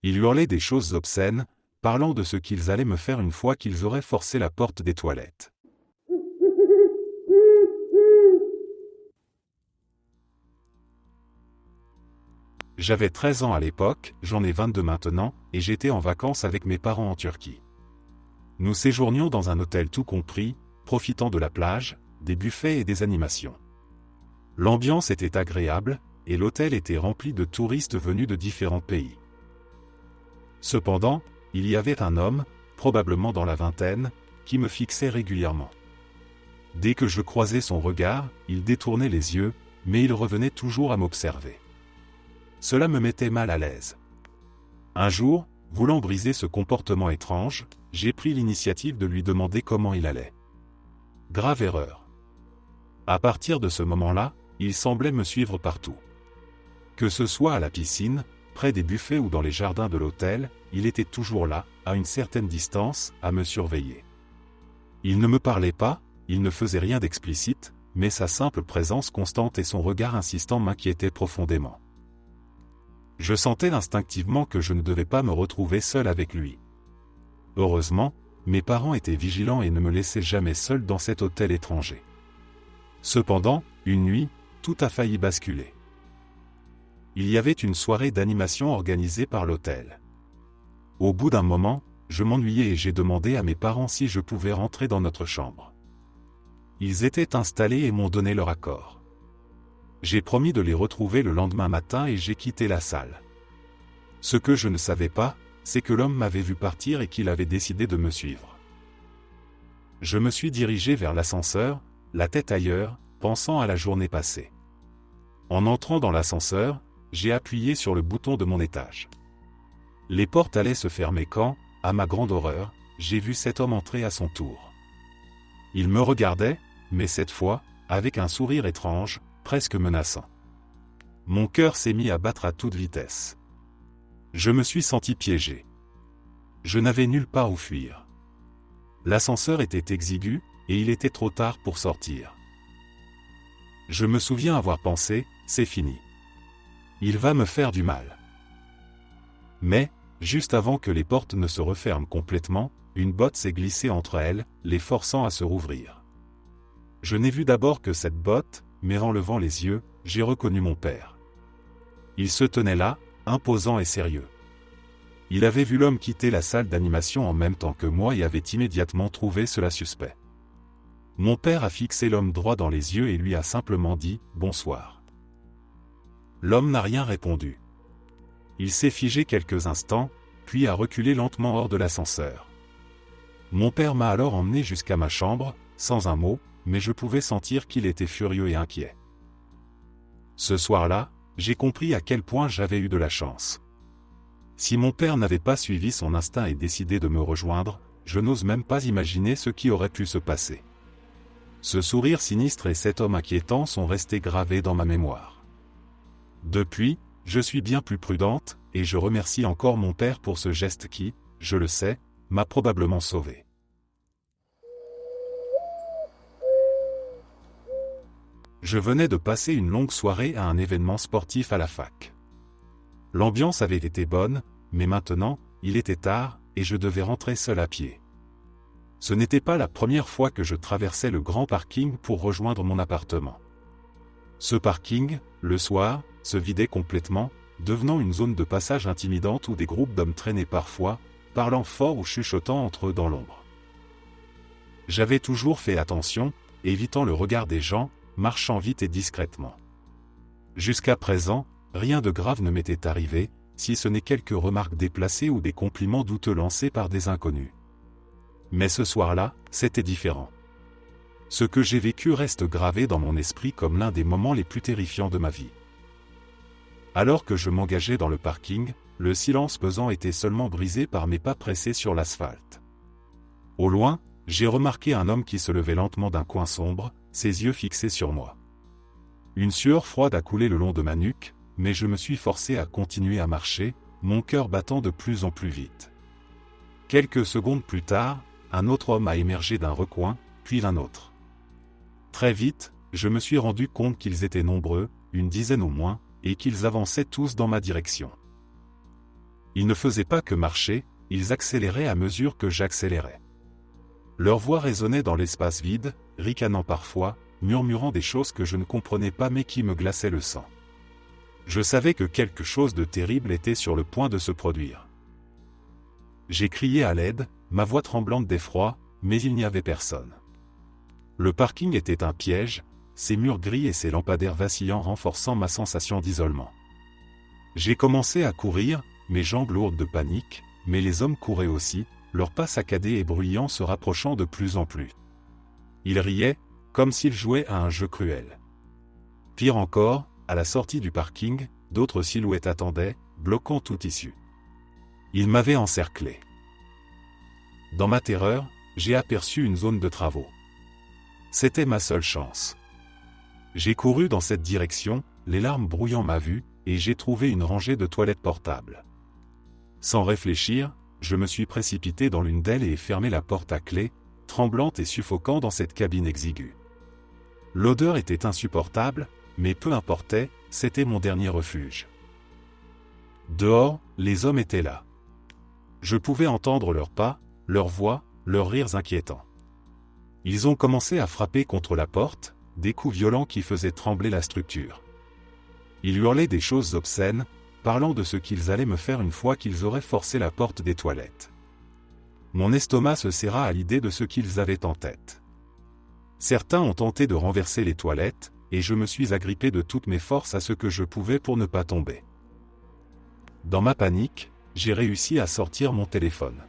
Ils hurlaient des choses obscènes, parlant de ce qu'ils allaient me faire une fois qu'ils auraient forcé la porte des toilettes. J'avais 13 ans à l'époque, j'en ai 22 maintenant, et j'étais en vacances avec mes parents en Turquie. Nous séjournions dans un hôtel tout compris, profitant de la plage, des buffets et des animations. L'ambiance était agréable, et l'hôtel était rempli de touristes venus de différents pays. Cependant, il y avait un homme, probablement dans la vingtaine, qui me fixait régulièrement. Dès que je croisais son regard, il détournait les yeux, mais il revenait toujours à m'observer. Cela me mettait mal à l'aise. Un jour, voulant briser ce comportement étrange, j'ai pris l'initiative de lui demander comment il allait. Grave erreur. À partir de ce moment-là, il semblait me suivre partout. Que ce soit à la piscine, près des buffets ou dans les jardins de l'hôtel, il était toujours là, à une certaine distance, à me surveiller. Il ne me parlait pas, il ne faisait rien d'explicite, mais sa simple présence constante et son regard insistant m'inquiétaient profondément. Je sentais instinctivement que je ne devais pas me retrouver seul avec lui. Heureusement, mes parents étaient vigilants et ne me laissaient jamais seul dans cet hôtel étranger. Cependant, une nuit, tout a failli basculer. Il y avait une soirée d'animation organisée par l'hôtel. Au bout d'un moment, je m'ennuyais et j'ai demandé à mes parents si je pouvais rentrer dans notre chambre. Ils étaient installés et m'ont donné leur accord. J'ai promis de les retrouver le lendemain matin et j'ai quitté la salle. Ce que je ne savais pas, c'est que l'homme m'avait vu partir et qu'il avait décidé de me suivre. Je me suis dirigé vers l'ascenseur, la tête ailleurs, pensant à la journée passée. En entrant dans l'ascenseur, j'ai appuyé sur le bouton de mon étage. Les portes allaient se fermer quand, à ma grande horreur, j'ai vu cet homme entrer à son tour. Il me regardait, mais cette fois, avec un sourire étrange, presque menaçant. Mon cœur s'est mis à battre à toute vitesse. Je me suis senti piégé. Je n'avais nulle part où fuir. L'ascenseur était exigu, et il était trop tard pour sortir. Je me souviens avoir pensé, c'est fini. Il va me faire du mal. Mais, juste avant que les portes ne se referment complètement, une botte s'est glissée entre elles, les forçant à se rouvrir. Je n'ai vu d'abord que cette botte, mais en levant les yeux, j'ai reconnu mon père. Il se tenait là, imposant et sérieux. Il avait vu l'homme quitter la salle d'animation en même temps que moi et avait immédiatement trouvé cela suspect. Mon père a fixé l'homme droit dans les yeux et lui a simplement dit « Bonsoir ». L'homme n'a rien répondu. Il s'est figé quelques instants, puis a reculé lentement hors de l'ascenseur. Mon père m'a alors emmené jusqu'à ma chambre, sans un mot, mais je pouvais sentir qu'il était furieux et inquiet. Ce soir-là, j'ai compris à quel point j'avais eu de la chance. Si mon père n'avait pas suivi son instinct et décidé de me rejoindre, je n'ose même pas imaginer ce qui aurait pu se passer. Ce sourire sinistre et cet homme inquiétant sont restés gravés dans ma mémoire. Depuis, je suis bien plus prudente, et je remercie encore mon père pour ce geste qui, je le sais, m'a probablement sauvé. Je venais de passer une longue soirée à un événement sportif à la fac. L'ambiance avait été bonne, mais maintenant, il était tard, et je devais rentrer seul à pied. Ce n'était pas la première fois que je traversais le grand parking pour rejoindre mon appartement. Ce parking, le soir, se vidait complètement, devenant une zone de passage intimidante où des groupes d'hommes traînaient parfois, parlant fort ou chuchotant entre eux dans l'ombre. J'avais toujours fait attention, évitant le regard des gens, marchant vite et discrètement. Jusqu'à présent, rien de grave ne m'était arrivé, si ce n'est quelques remarques déplacées ou des compliments douteux lancés par des inconnus. Mais ce soir-là, c'était différent. Ce que j'ai vécu reste gravé dans mon esprit comme l'un des moments les plus terrifiants de ma vie. Alors que je m'engageais dans le parking, le silence pesant était seulement brisé par mes pas pressés sur l'asphalte. Au loin, j'ai remarqué un homme qui se levait lentement d'un coin sombre, ses yeux fixés sur moi. Une sueur froide a coulé le long de ma nuque, mais je me suis forcé à continuer à marcher, mon cœur battant de plus en plus vite. Quelques secondes plus tard, un autre homme a émergé d'un recoin, puis l'un autre. Très vite, je me suis rendu compte qu'ils étaient nombreux, une dizaine au moins, et qu'ils avançaient tous dans ma direction. Ils ne faisaient pas que marcher, ils accéléraient à mesure que j'accélérais. Leur voix résonnait dans l'espace vide, ricanant parfois, murmurant des choses que je ne comprenais pas mais qui me glaçaient le sang. Je savais que quelque chose de terrible était sur le point de se produire. J'ai crié à l'aide, ma voix tremblante d'effroi, mais il n'y avait personne. Le parking était un piège, ses murs gris et ses lampadaires vacillants renforçant ma sensation d'isolement. J'ai commencé à courir, mes jambes lourdes de panique, mais les hommes couraient aussi, leurs pas saccadés et bruyants se rapprochant de plus en plus. Ils riaient, comme s'ils jouaient à un jeu cruel. Pire encore, à la sortie du parking, d'autres silhouettes attendaient, bloquant toute issue. Ils m'avaient encerclé. Dans ma terreur, j'ai aperçu une zone de travaux. C'était ma seule chance. J'ai couru dans cette direction, les larmes brouillant ma vue, et j'ai trouvé une rangée de toilettes portables. Sans réfléchir, je me suis précipité dans l'une d'elles et ai fermé la porte à clé, tremblante et suffocant dans cette cabine exiguë. L'odeur était insupportable, mais peu importait, c'était mon dernier refuge. Dehors, les hommes étaient là. Je pouvais entendre leurs pas, leurs voix, leurs rires inquiétants. Ils ont commencé à frapper contre la porte, des coups violents qui faisaient trembler la structure. Ils hurlaient des choses obscènes, parlant de ce qu'ils allaient me faire une fois qu'ils auraient forcé la porte des toilettes. Mon estomac se serra à l'idée de ce qu'ils avaient en tête. Certains ont tenté de renverser les toilettes, et je me suis agrippé de toutes mes forces à ce que je pouvais pour ne pas tomber. Dans ma panique, j'ai réussi à sortir mon téléphone.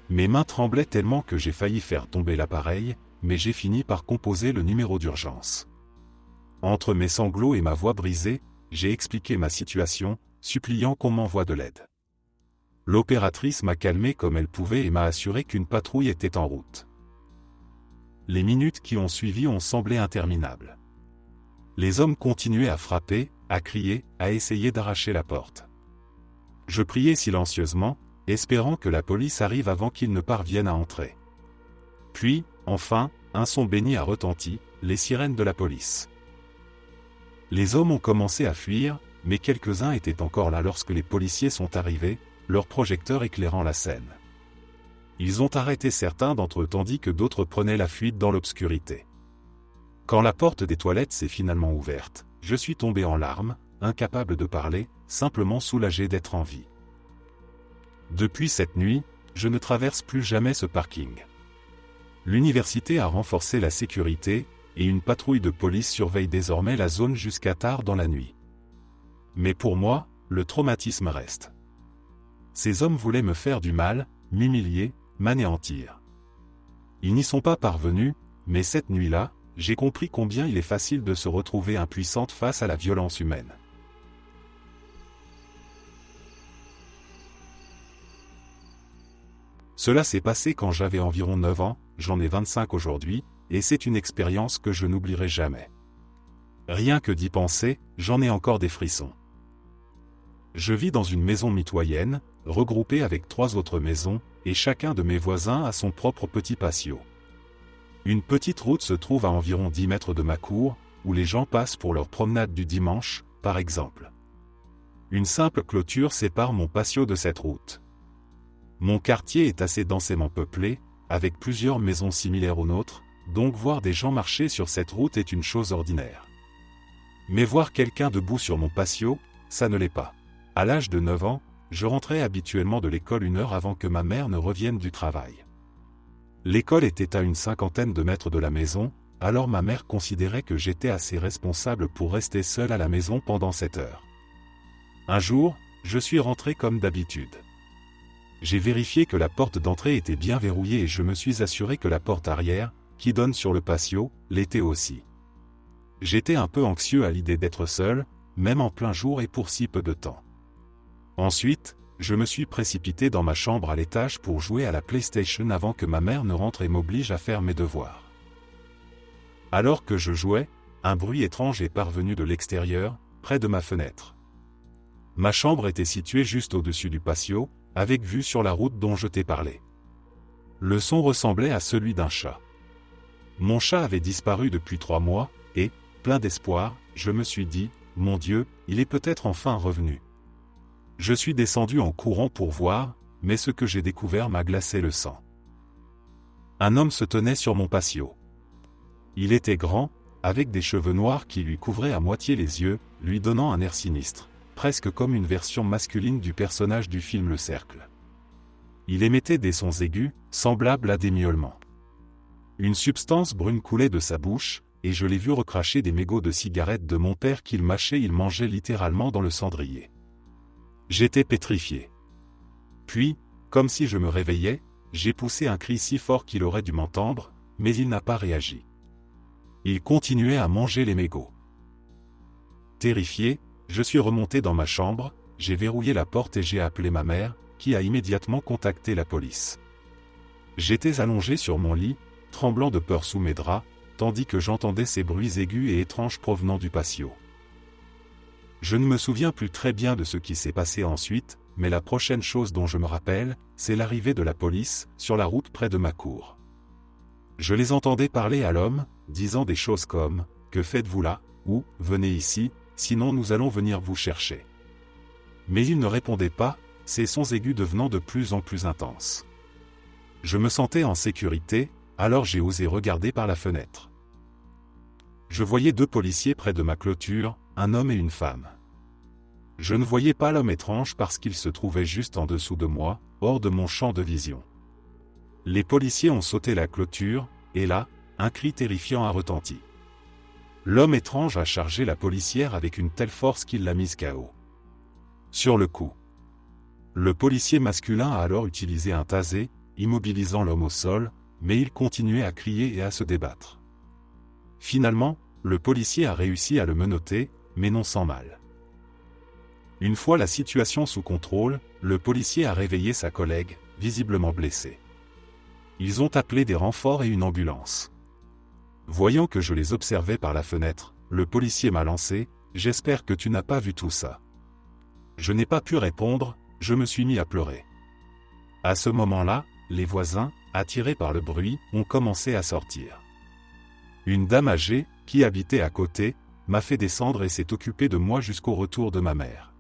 Mes mains tremblaient tellement que j'ai failli faire tomber l'appareil, mais j'ai fini par composer le numéro d'urgence. Entre mes sanglots et ma voix brisée, j'ai expliqué ma situation, suppliant qu'on m'envoie de l'aide. L'opératrice m'a calmé comme elle pouvait et m'a assuré qu'une patrouille était en route. Les minutes qui ont suivi ont semblé interminables. Les hommes continuaient à frapper, à crier, à essayer d'arracher la porte. Je priais silencieusement, espérant que la police arrive avant qu'ils ne parviennent à entrer. Puis, enfin, un son béni a retenti, les sirènes de la police. Les hommes ont commencé à fuir, mais quelques-uns étaient encore là lorsque les policiers sont arrivés, leurs projecteurs éclairant la scène. Ils ont arrêté certains d'entre eux tandis que d'autres prenaient la fuite dans l'obscurité. Quand la porte des toilettes s'est finalement ouverte, je suis tombé en larmes, incapable de parler, simplement soulagé d'être en vie. Depuis cette nuit, je ne traverse plus jamais ce parking. L'université a renforcé la sécurité, et une patrouille de police surveille désormais la zone jusqu'à tard dans la nuit. Mais pour moi, le traumatisme reste. Ces hommes voulaient me faire du mal, m'humilier, m'anéantir. Ils n'y sont pas parvenus, mais cette nuit-là, j'ai compris combien il est facile de se retrouver impuissante face à la violence humaine. Cela s'est passé quand j'avais environ 9 ans, j'en ai 25 aujourd'hui, et c'est une expérience que je n'oublierai jamais. Rien que d'y penser, j'en ai encore des frissons. Je vis dans une maison mitoyenne, regroupée avec 3 autres maisons, et chacun de mes voisins a son propre petit patio. Une petite route se trouve à environ 10 mètres de ma cour, où les gens passent pour leur promenade du dimanche, par exemple. Une simple clôture sépare mon patio de cette route. Mon quartier est assez densément peuplé, avec plusieurs maisons similaires aux nôtres, donc voir des gens marcher sur cette route est une chose ordinaire. Mais voir quelqu'un debout sur mon patio, ça ne l'est pas. À l'âge de 9 ans, je rentrais habituellement de l'école 1 heure avant que ma mère ne revienne du travail. L'école était à une 50aine de mètres de la maison, alors ma mère considérait que j'étais assez responsable pour rester seul à la maison pendant cette heure. Un jour, je suis rentré comme d'habitude. J'ai vérifié que la porte d'entrée était bien verrouillée et je me suis assuré que la porte arrière, qui donne sur le patio, l'était aussi. J'étais un peu anxieux à l'idée d'être seul, même en plein jour et pour si peu de temps. Ensuite, je me suis précipité dans ma chambre à l'étage pour jouer à la PlayStation avant que ma mère ne rentre et m'oblige à faire mes devoirs. Alors que je jouais, un bruit étrange est parvenu de l'extérieur, près de ma fenêtre. Ma chambre était située juste au-dessus du patio, avec vue sur la route dont je t'ai parlé. Le son ressemblait à celui d'un chat. Mon chat avait disparu depuis 3 mois, et, plein d'espoir, je me suis dit, mon Dieu, il est peut-être enfin revenu. Je suis descendu en courant pour voir, mais ce que j'ai découvert m'a glacé le sang. Un homme se tenait sur mon patio. Il était grand, avec des cheveux noirs qui lui couvraient à moitié les yeux, lui donnant un air sinistre, presque comme une version masculine du personnage du film Le Cercle. Il émettait des sons aigus, semblables à des miaulements. Une substance brune coulait de sa bouche, et je l'ai vu recracher des mégots de cigarettes de mon père qu'il mâchait, il mangeait littéralement dans le cendrier. J'étais pétrifié. Puis, comme si je me réveillais, j'ai poussé un cri si fort qu'il aurait dû m'entendre, mais il n'a pas réagi. Il continuait à manger les mégots. Terrifié, je suis remonté dans ma chambre, j'ai verrouillé la porte et j'ai appelé ma mère, qui a immédiatement contacté la police. J'étais allongé sur mon lit, tremblant de peur sous mes draps, tandis que j'entendais ces bruits aigus et étranges provenant du patio. Je ne me souviens plus très bien de ce qui s'est passé ensuite, mais la prochaine chose dont je me rappelle, c'est l'arrivée de la police, sur la route près de ma cour. Je les entendais parler à l'homme, disant des choses comme « Que faites-vous là ?» ou « Venez ici, sinon nous allons venir vous chercher. » Mais ils ne répondaient pas, ces sons aigus devenant de plus en plus intenses. Je me sentais en sécurité, alors j'ai osé regarder par la fenêtre. Je voyais 2 policiers près de ma clôture, un homme et une femme. Je ne voyais pas l'homme étrange parce qu'il se trouvait juste en dessous de moi, hors de mon champ de vision. Les policiers ont sauté la clôture, et là, un cri terrifiant a retenti. L'homme étrange a chargé la policière avec une telle force qu'il l'a mise KO. Sur le coup. Le policier masculin a alors utilisé un tasé, immobilisant l'homme au sol, mais il continuait à crier et à se débattre. Finalement, le policier a réussi à le menotter, mais non sans mal. Une fois la situation sous contrôle, le policier a réveillé sa collègue, visiblement blessée. Ils ont appelé des renforts et une ambulance. Voyant que je les observais par la fenêtre, le policier m'a lancé « J'espère que tu n'as pas vu tout ça. » Je n'ai pas pu répondre, je me suis mis à pleurer. À ce moment-là, les voisins, attirés par le bruit, ont commencé à sortir. Une dame âgée, qui habitait à côté, m'a fait descendre et s'est occupée de moi jusqu'au retour de ma mère.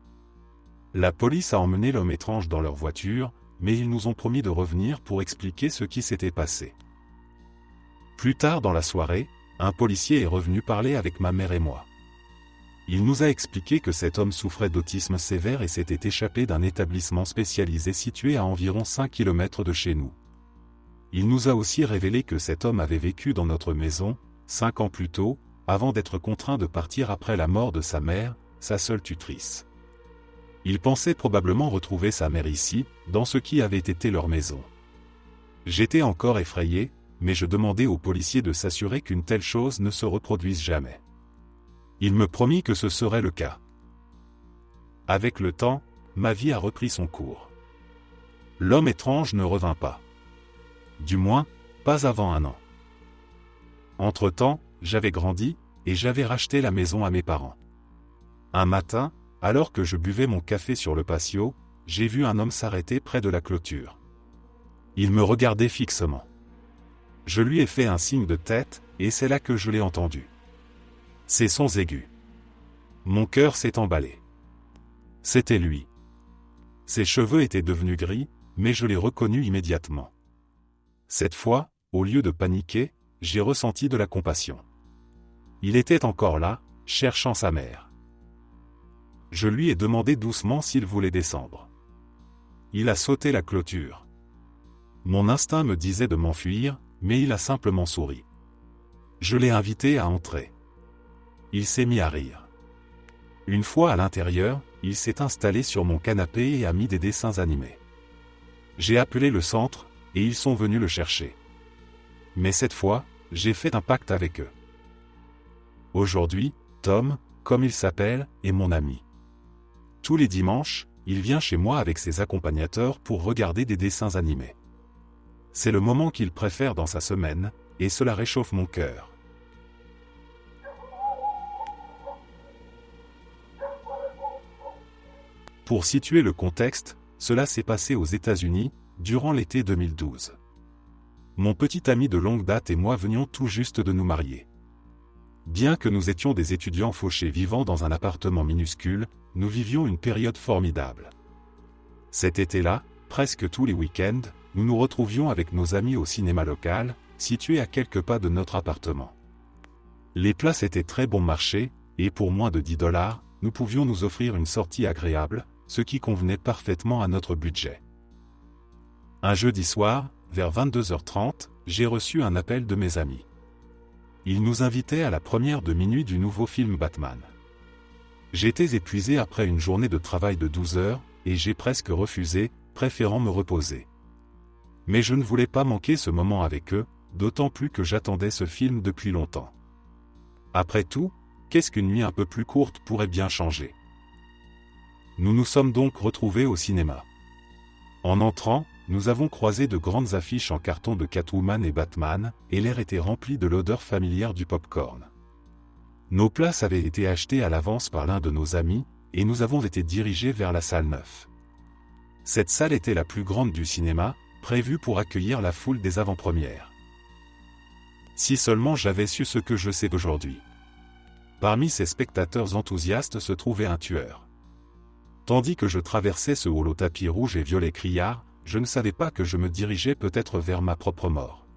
La police a emmené l'homme étrange dans leur voiture, mais ils nous ont promis de revenir pour expliquer ce qui s'était passé. Plus tard dans la soirée, un policier est revenu parler avec ma mère et moi. Il nous a expliqué que cet homme souffrait d'autisme sévère et s'était échappé d'un établissement spécialisé situé à environ 5 km de chez nous. Il nous a aussi révélé que cet homme avait vécu dans notre maison, 5 ans plus tôt, avant d'être contraint de partir après la mort de sa mère, sa seule tutrice. Il pensait probablement retrouver sa mère ici, dans ce qui avait été leur maison. J'étais encore effrayé, mais je demandais aux policiers de s'assurer qu'une telle chose ne se reproduise jamais. Il me promit que ce serait le cas. Avec le temps, ma vie a repris son cours. L'homme étrange ne revint pas. Du moins, pas avant 1 an. Entre-temps, j'avais grandi, et j'avais racheté la maison à mes parents. Un matin, alors que je buvais mon café sur le patio, j'ai vu un homme s'arrêter près de la clôture. Il me regardait fixement. Je lui ai fait un signe de tête, et c'est là que je l'ai entendu. Ces sons aigus. Mon cœur s'est emballé. C'était lui. Ses cheveux étaient devenus gris, mais je l'ai reconnu immédiatement. Cette fois, au lieu de paniquer, j'ai ressenti de la compassion. Il était encore là, cherchant sa mère. Je lui ai demandé doucement s'il voulait descendre. Il a sauté la clôture. Mon instinct me disait de m'enfuir, mais il a simplement souri. Je l'ai invité à entrer. Il s'est mis à rire. Une fois à l'intérieur, il s'est installé sur mon canapé et a mis des dessins animés. J'ai appelé le centre, et ils sont venus le chercher. Mais cette fois, j'ai fait un pacte avec eux. Aujourd'hui, Tom, comme il s'appelle, est mon ami. Tous les dimanches, il vient chez moi avec ses accompagnateurs pour regarder des dessins animés. C'est le moment qu'il préfère dans sa semaine, et cela réchauffe mon cœur. Pour situer le contexte, cela s'est passé aux États-Unis, durant l'été 2012. Mon petit ami de longue date et moi venions tout juste de nous marier. Bien que nous étions des étudiants fauchés vivant dans un appartement minuscule, nous vivions une période formidable. Cet été-là, presque tous les week-ends, nous nous retrouvions avec nos amis au cinéma local, situé à quelques pas de notre appartement. Les places étaient très bon marché, et pour moins de 10 $, nous pouvions nous offrir une sortie agréable, ce qui convenait parfaitement à notre budget. Un jeudi soir, vers 22h30, j'ai reçu un appel de mes amis. Ils nous invitaient à la première de minuit du nouveau film Batman. J'étais épuisé après une journée de travail de 12 heures, et j'ai presque refusé, préférant me reposer. Mais je ne voulais pas manquer ce moment avec eux, d'autant plus que j'attendais ce film depuis longtemps. Après tout, qu'est-ce qu'une nuit un peu plus courte pourrait bien changer? Nous nous sommes donc retrouvés au cinéma. En entrant, nous avons croisé de grandes affiches en carton de Catwoman et Batman, et l'air était rempli de l'odeur familière du pop-corn. Nos places avaient été achetées à l'avance par l'un de nos amis, et nous avons été dirigés vers la salle 9. Cette salle était la plus grande du cinéma, prévue pour accueillir la foule des avant-premières. Si seulement j'avais su ce que je sais aujourd'hui. Parmi ces spectateurs enthousiastes se trouvait un tueur. Tandis que je traversais ce hall au tapis rouge et violet criard, je ne savais pas que je me dirigeais peut-être vers ma propre mort.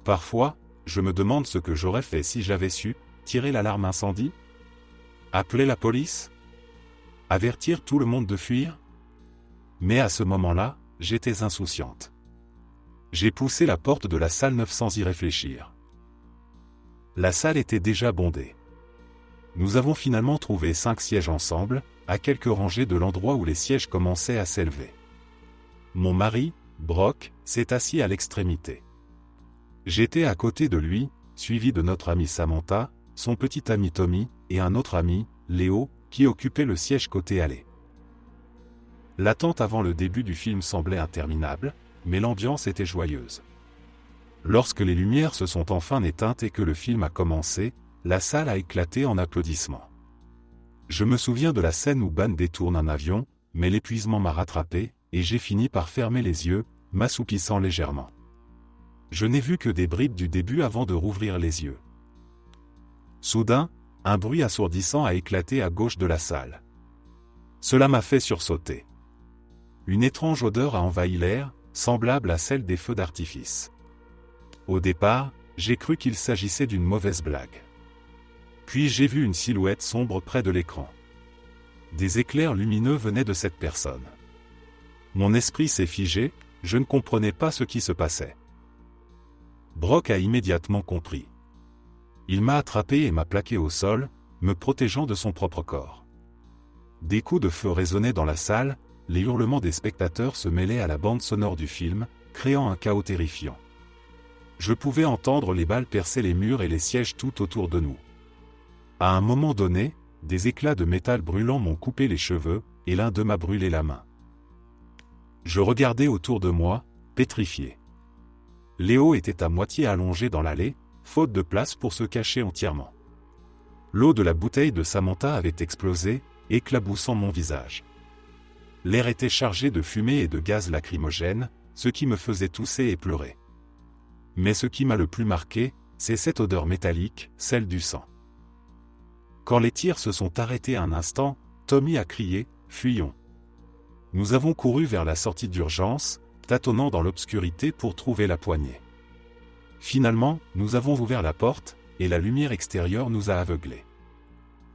Parfois, je me demande ce que j'aurais fait si j'avais su tirer l'alarme incendie, appeler la police, avertir tout le monde de fuir. Mais à ce moment-là, j'étais insouciante. J'ai poussé la porte de la salle 9 sans y réfléchir. La salle était déjà bondée. Nous avons finalement trouvé 5 sièges ensemble, à quelques rangées de l'endroit où les sièges commençaient à s'élever. Mon mari, Brock, s'est assis à l'extrémité. J'étais à côté de lui, suivi de notre amie Samantha, son petit ami Tommy, et un autre ami, Léo, qui occupait le siège côté allée. L'attente avant le début du film semblait interminable, mais l'ambiance était joyeuse. Lorsque les lumières se sont enfin éteintes et que le film a commencé, la salle a éclaté en applaudissements. Je me souviens de la scène où Ban détourne un avion, mais l'épuisement m'a rattrapé, et j'ai fini par fermer les yeux, m'assoupissant légèrement. Je n'ai vu que des bribes du début avant de rouvrir les yeux. Soudain, un bruit assourdissant a éclaté à gauche de la salle. Cela m'a fait sursauter. Une étrange odeur a envahi l'air, semblable à celle des feux d'artifice. Au départ, j'ai cru qu'il s'agissait d'une mauvaise blague. Puis j'ai vu une silhouette sombre près de l'écran. Des éclairs lumineux venaient de cette personne. Mon esprit s'est figé, je ne comprenais pas ce qui se passait. Brock a immédiatement compris. Il m'a attrapé et m'a plaqué au sol, me protégeant de son propre corps. Des coups de feu résonnaient dans la salle, les hurlements des spectateurs se mêlaient à la bande sonore du film, créant un chaos terrifiant. Je pouvais entendre les balles percer les murs et les sièges tout autour de nous. À un moment donné, des éclats de métal brûlant m'ont coupé les cheveux, et l'un d'eux m'a brûlé la main. Je regardais autour de moi, pétrifié. Léo était à moitié allongé dans l'allée, faute de place pour se cacher entièrement. L'eau de la bouteille de Samantha avait explosé, éclaboussant mon visage. L'air était chargé de fumée et de gaz lacrymogène, ce qui me faisait tousser et pleurer. Mais ce qui m'a le plus marqué, c'est cette odeur métallique, celle du sang. Quand les tirs se sont arrêtés un instant, Tommy a crié « Fuyons !» Nous avons couru vers la sortie d'urgence, tâtonnant dans l'obscurité pour trouver la poignée. Finalement, nous avons ouvert la porte, et la lumière extérieure nous a aveuglés.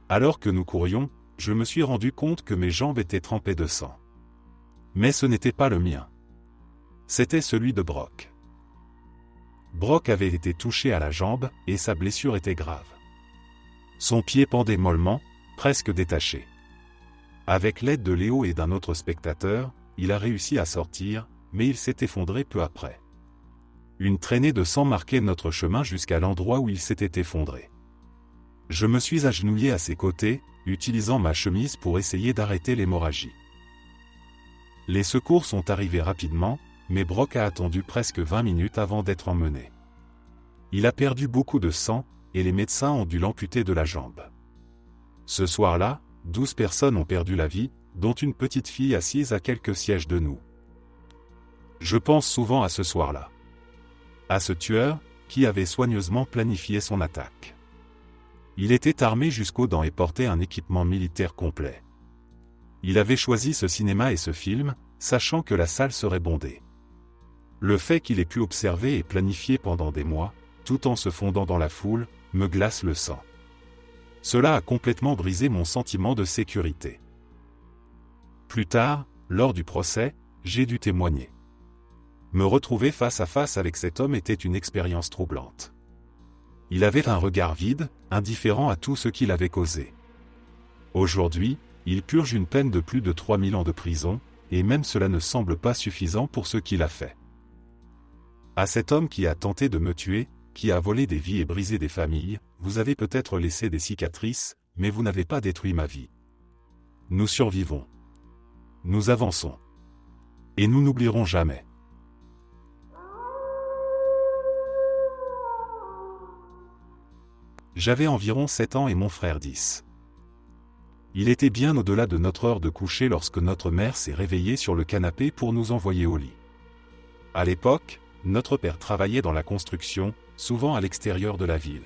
Alors que nous courions, je me suis rendu compte que mes jambes étaient trempées de sang. Mais ce n'était pas le mien. C'était celui de Brock. Brock avait été touché à la jambe, et sa blessure était grave. Son pied pendait mollement, presque détaché. Avec l'aide de Léo et d'un autre spectateur, il a réussi à sortir, mais il s'est effondré peu après. Une traînée de sang marquait notre chemin jusqu'à l'endroit où il s'était effondré. Je me suis agenouillé à ses côtés, utilisant ma chemise pour essayer d'arrêter l'hémorragie. Les secours sont arrivés rapidement, mais Brock a attendu presque 20 minutes avant d'être emmené. Il a perdu beaucoup de sang, et les médecins ont dû l'amputer de la jambe. Ce soir-là, 12 personnes ont perdu la vie, dont une petite fille assise à quelques sièges de nous. Je pense souvent à ce soir-là. À ce tueur, qui avait soigneusement planifié son attaque. Il était armé jusqu'aux dents et portait un équipement militaire complet. Il avait choisi ce cinéma et ce film, sachant que la salle serait bondée. Le fait qu'il ait pu observer et planifier pendant des mois, tout en se fondant dans la foule, me glace le sang. Cela a complètement brisé mon sentiment de sécurité. Plus tard, lors du procès, j'ai dû témoigner. Me retrouver face à face avec cet homme était une expérience troublante. Il avait un regard vide, indifférent à tout ce qu'il avait causé. Aujourd'hui, il purge une peine de plus de 3000 ans de prison, et même cela ne semble pas suffisant pour ce qu'il a fait. À cet homme qui a tenté de me tuer, qui a volé des vies et brisé des familles, vous avez peut-être laissé des cicatrices, mais vous n'avez pas détruit ma vie. Nous survivons. Nous avançons. Et nous n'oublierons jamais. J'avais environ 7 ans et mon frère 10. Il était bien au-delà de notre heure de coucher lorsque notre mère s'est réveillée sur le canapé pour nous envoyer au lit. À l'époque, notre père travaillait dans la construction, souvent à l'extérieur de la ville.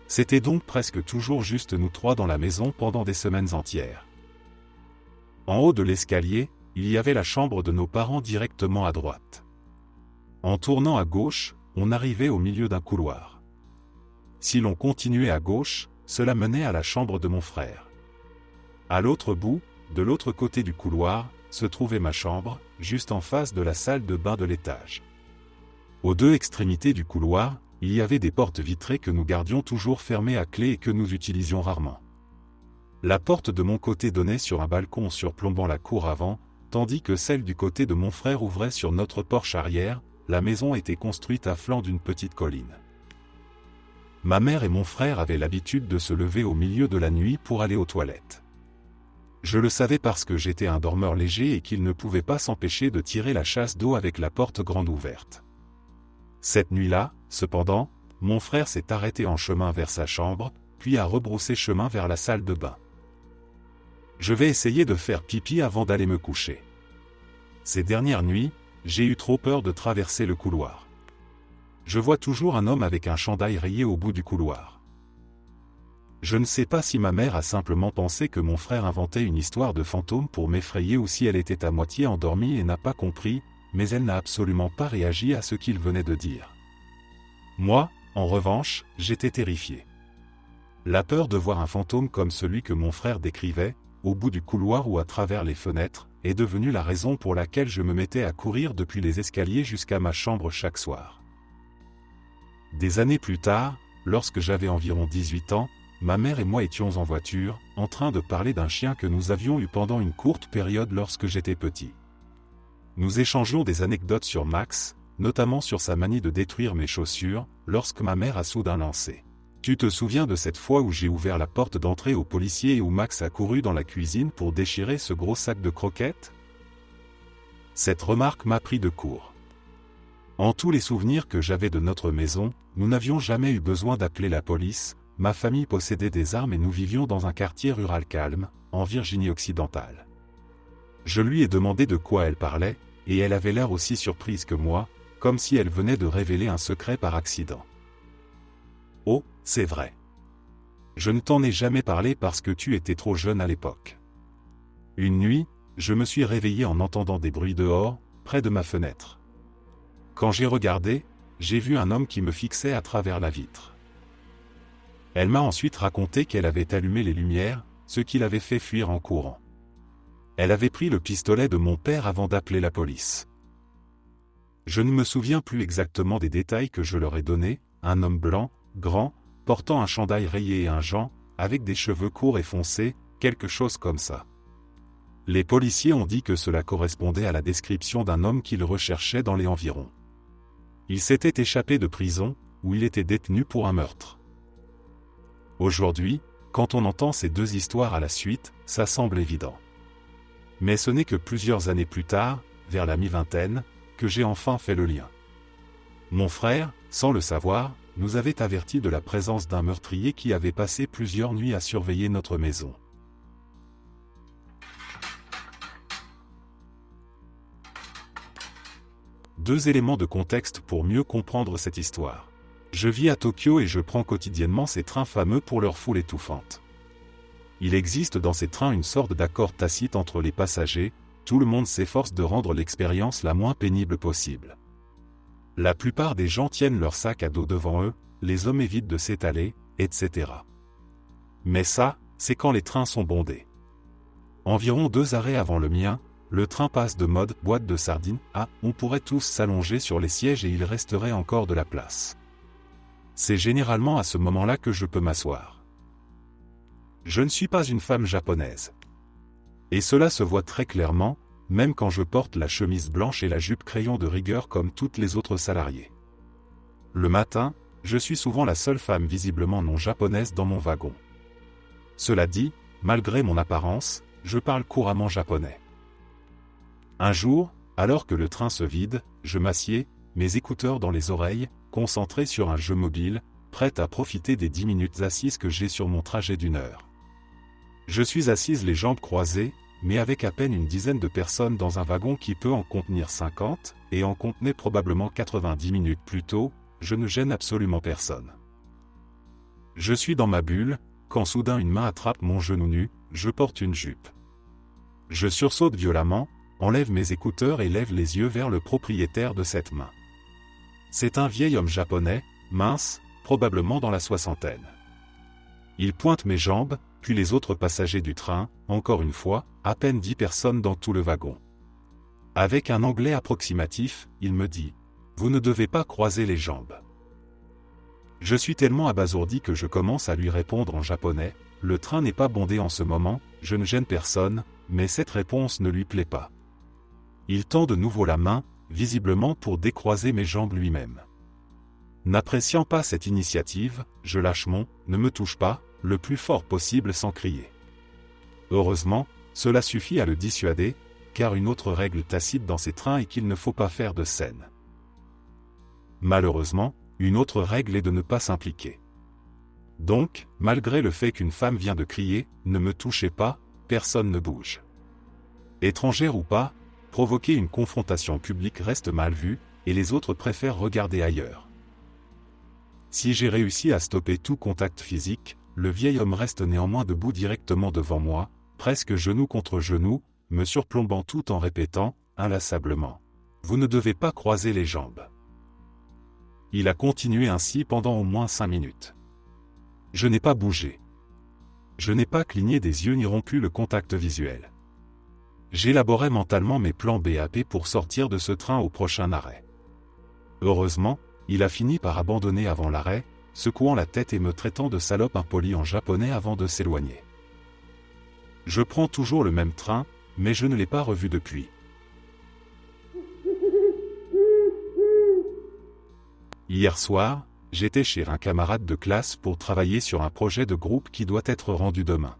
C'était donc presque toujours juste nous trois dans la maison pendant des semaines entières. En haut de l'escalier, il y avait la chambre de nos parents directement à droite. En tournant à gauche, on arrivait au milieu d'un couloir. Si l'on continuait à gauche, cela menait à la chambre de mon frère. À l'autre bout, de l'autre côté du couloir, se trouvait ma chambre, juste en face de la salle de bain de l'étage. Aux deux extrémités du couloir, il y avait des portes vitrées que nous gardions toujours fermées à clé et que nous utilisions rarement. La porte de mon côté donnait sur un balcon surplombant la cour avant, tandis que celle du côté de mon frère ouvrait sur notre porche arrière. La maison était construite à flanc d'une petite colline. Ma mère et mon frère avaient l'habitude de se lever au milieu de la nuit pour aller aux toilettes. Je le savais parce que j'étais un dormeur léger et qu'ils ne pouvaient pas s'empêcher de tirer la chasse d'eau avec la porte grande ouverte. Cette nuit-là, cependant, mon frère s'est arrêté en chemin vers sa chambre, puis a rebroussé chemin vers la salle de bain. Je vais essayer de faire pipi avant d'aller me coucher. Ces dernières nuits, j'ai eu trop peur de traverser le couloir. Je vois toujours un homme avec un chandail rayé au bout du couloir. Je ne sais pas si ma mère a simplement pensé que mon frère inventait une histoire de fantôme pour m'effrayer ou si elle était à moitié endormie et n'a pas compris, mais elle n'a absolument pas réagi à ce qu'il venait de dire. Moi, en revanche, j'étais terrifié. La peur de voir un fantôme comme celui que mon frère décrivait, au bout du couloir ou à travers les fenêtres, est devenue la raison pour laquelle je me mettais à courir depuis les escaliers jusqu'à ma chambre chaque soir. Des années plus tard, lorsque j'avais environ 18 ans, ma mère et moi étions en voiture, en train de parler d'un chien que nous avions eu pendant une courte période lorsque j'étais petit. Nous échangeons des anecdotes sur Max, notamment sur sa manie de détruire mes chaussures, lorsque ma mère a soudain lancé. « Tu te souviens de cette fois où j'ai ouvert la porte d'entrée au policier et où Max a couru dans la cuisine pour déchirer ce gros sac de croquettes ?» Cette remarque m'a pris de court. En tous les souvenirs que j'avais de notre maison, nous n'avions jamais eu besoin d'appeler la police, ma famille possédait des armes et nous vivions dans un quartier rural calme, en Virginie occidentale. Je lui ai demandé de quoi elle parlait, et elle avait l'air aussi surprise que moi, comme si elle venait de révéler un secret par accident. « Oh, c'est vrai. Je ne t'en ai jamais parlé parce que tu étais trop jeune à l'époque. Une nuit, je me suis réveillé en entendant des bruits dehors, près de ma fenêtre. Quand j'ai regardé, j'ai vu un homme qui me fixait à travers la vitre. Elle m'a ensuite raconté qu'elle avait allumé les lumières, ce qui l'avait fait fuir en courant. Elle avait pris le pistolet de mon père avant d'appeler la police. Je ne me souviens plus exactement des détails que je leur ai donnés, un homme blanc, grand, portant un chandail rayé et un gant, avec des cheveux courts et foncés, quelque chose comme ça. Les policiers ont dit que cela correspondait à la description d'un homme qu'ils recherchaient dans les environs. Il s'était échappé de prison, où il était détenu pour un meurtre. Aujourd'hui, quand on entend ces deux histoires à la suite, ça semble évident. Mais ce n'est que plusieurs années plus tard, vers la mi-vingtaine, que j'ai enfin fait le lien. Mon frère, sans le savoir, nous avait avertis de la présence d'un meurtrier qui avait passé plusieurs nuits à surveiller notre maison. Deux éléments de contexte pour mieux comprendre cette histoire. Je vis à Tokyo et je prends quotidiennement ces trains fameux pour leur foule étouffante. Il existe dans ces trains une sorte d'accord tacite entre les passagers, tout le monde s'efforce de rendre l'expérience la moins pénible possible. La plupart des gens tiennent leur sac à dos devant eux, les hommes évitent de s'étaler, etc. Mais ça, c'est quand les trains sont bondés. Environ 2 arrêts avant le mien, le train passe de mode boîte de sardines à on pourrait tous s'allonger sur les sièges et il resterait encore de la place. C'est généralement à ce moment-là que je peux m'asseoir. Je ne suis pas une femme japonaise. Et cela se voit très clairement, même quand je porte la chemise blanche et la jupe crayon de rigueur comme toutes les autres salariées. Le matin, je suis souvent la seule femme visiblement non japonaise dans mon wagon. Cela dit, malgré mon apparence, je parle couramment japonais. Un jour, alors que le train se vide, je m'assieds, mes écouteurs dans les oreilles, concentré sur un jeu mobile, prêt à profiter des 10 minutes assises que j'ai sur mon trajet d'1 heure. Je suis assise les jambes croisées, mais avec à peine une dizaine de personnes dans un wagon qui peut en contenir 50, et en contenait probablement 90 minutes plus tôt, je ne gêne absolument personne. Je suis dans ma bulle, quand soudain une main attrape mon genou nu, je porte une jupe. Je sursaute violemment, enlève mes écouteurs et lève les yeux vers le propriétaire de cette main. C'est un vieil homme japonais, mince, probablement dans la soixantaine. Il pointe mes jambes, puis les autres passagers du train, encore une fois, à peine 10 personnes dans tout le wagon. Avec un anglais approximatif, il me dit « Vous ne devez pas croiser les jambes ». Je suis tellement abasourdi que je commence à lui répondre en japonais « Le train n'est pas bondé en ce moment, je ne gêne personne », mais cette réponse ne lui plaît pas. Il tend de nouveau la main, visiblement pour décroiser mes jambes lui-même. N'appréciant pas cette initiative, je lâche mon « ne me touche pas » le plus fort possible sans crier. Heureusement, cela suffit à le dissuader, car une autre règle tacite dans ces trains est qu'il ne faut pas faire de scène. Malheureusement, une autre règle est de ne pas s'impliquer. Donc, malgré le fait qu'une femme vient de crier « ne me touchez pas », personne ne bouge. Étrangère ou pas, provoquer une confrontation publique reste mal vu, et les autres préfèrent regarder ailleurs. Si j'ai réussi à stopper tout contact physique, le vieil homme reste néanmoins debout directement devant moi, presque genou contre genou, me surplombant tout en répétant, inlassablement « Vous ne devez pas croiser les jambes ». Il a continué ainsi pendant au moins 5 minutes. Je n'ai pas bougé. Je n'ai pas cligné des yeux ni rompu le contact visuel. J'élaborais mentalement mes plans BAP pour sortir de ce train au prochain arrêt. Heureusement, il a fini par abandonner avant l'arrêt, secouant la tête et me traitant de salope impolie en japonais avant de s'éloigner. Je prends toujours le même train, mais je ne l'ai pas revu depuis. Hier soir, j'étais chez un camarade de classe pour travailler sur un projet de groupe qui doit être rendu demain.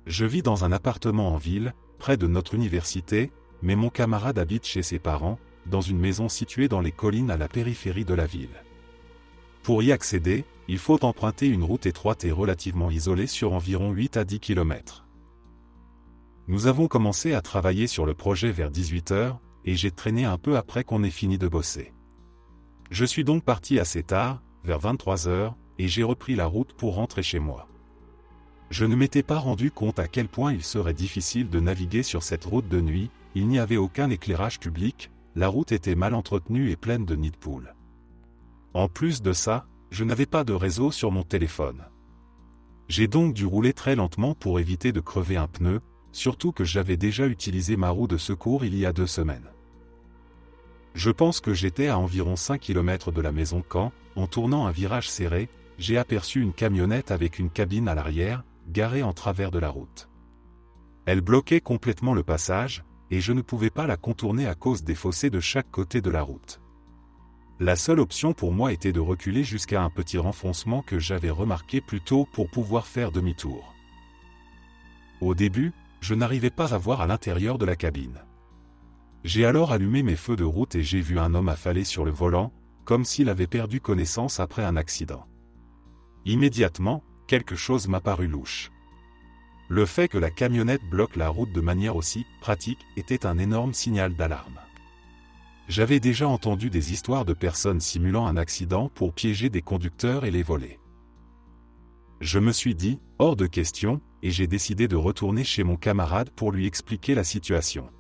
Je vis dans un appartement en ville, près de notre université, mais mon camarade habite chez ses parents, dans une maison située dans les collines à la périphérie de la ville. Pour y accéder, il faut emprunter une route étroite et relativement isolée sur environ 8 à 10 km. Nous avons commencé à travailler sur le projet vers 18 h, et j'ai traîné un peu après qu'on ait fini de bosser. Je suis donc parti assez tard, vers 23 h, et j'ai repris la route pour rentrer chez moi. Je ne m'étais pas rendu compte à quel point il serait difficile de naviguer sur cette route de nuit, il n'y avait aucun éclairage public, la route était mal entretenue et pleine de nids de poules. En plus de ça, je n'avais pas de réseau sur mon téléphone. J'ai donc dû rouler très lentement pour éviter de crever un pneu, surtout que j'avais déjà utilisé ma roue de secours il y a 2 semaines. Je pense que j'étais à environ 5 km de la maison quand, en tournant un virage serré, j'ai aperçu une camionnette avec une cabine à l'arrière, garée en travers de la route. Elle bloquait complètement le passage, et je ne pouvais pas la contourner à cause des fossés de chaque côté de la route. La seule option pour moi était de reculer jusqu'à un petit renfoncement que j'avais remarqué plus tôt pour pouvoir faire demi-tour. Au début, je n'arrivais pas à voir à l'intérieur de la cabine. J'ai alors allumé mes feux de route et j'ai vu un homme affalé sur le volant, comme s'il avait perdu connaissance après un accident. Immédiatement, quelque chose m'a paru louche. Le fait que la camionnette bloque la route de manière aussi pratique était un énorme signal d'alarme. J'avais déjà entendu des histoires de personnes simulant un accident pour piéger des conducteurs et les voler. Je me suis dit, hors de question, et j'ai décidé de retourner chez mon camarade pour lui expliquer la situation.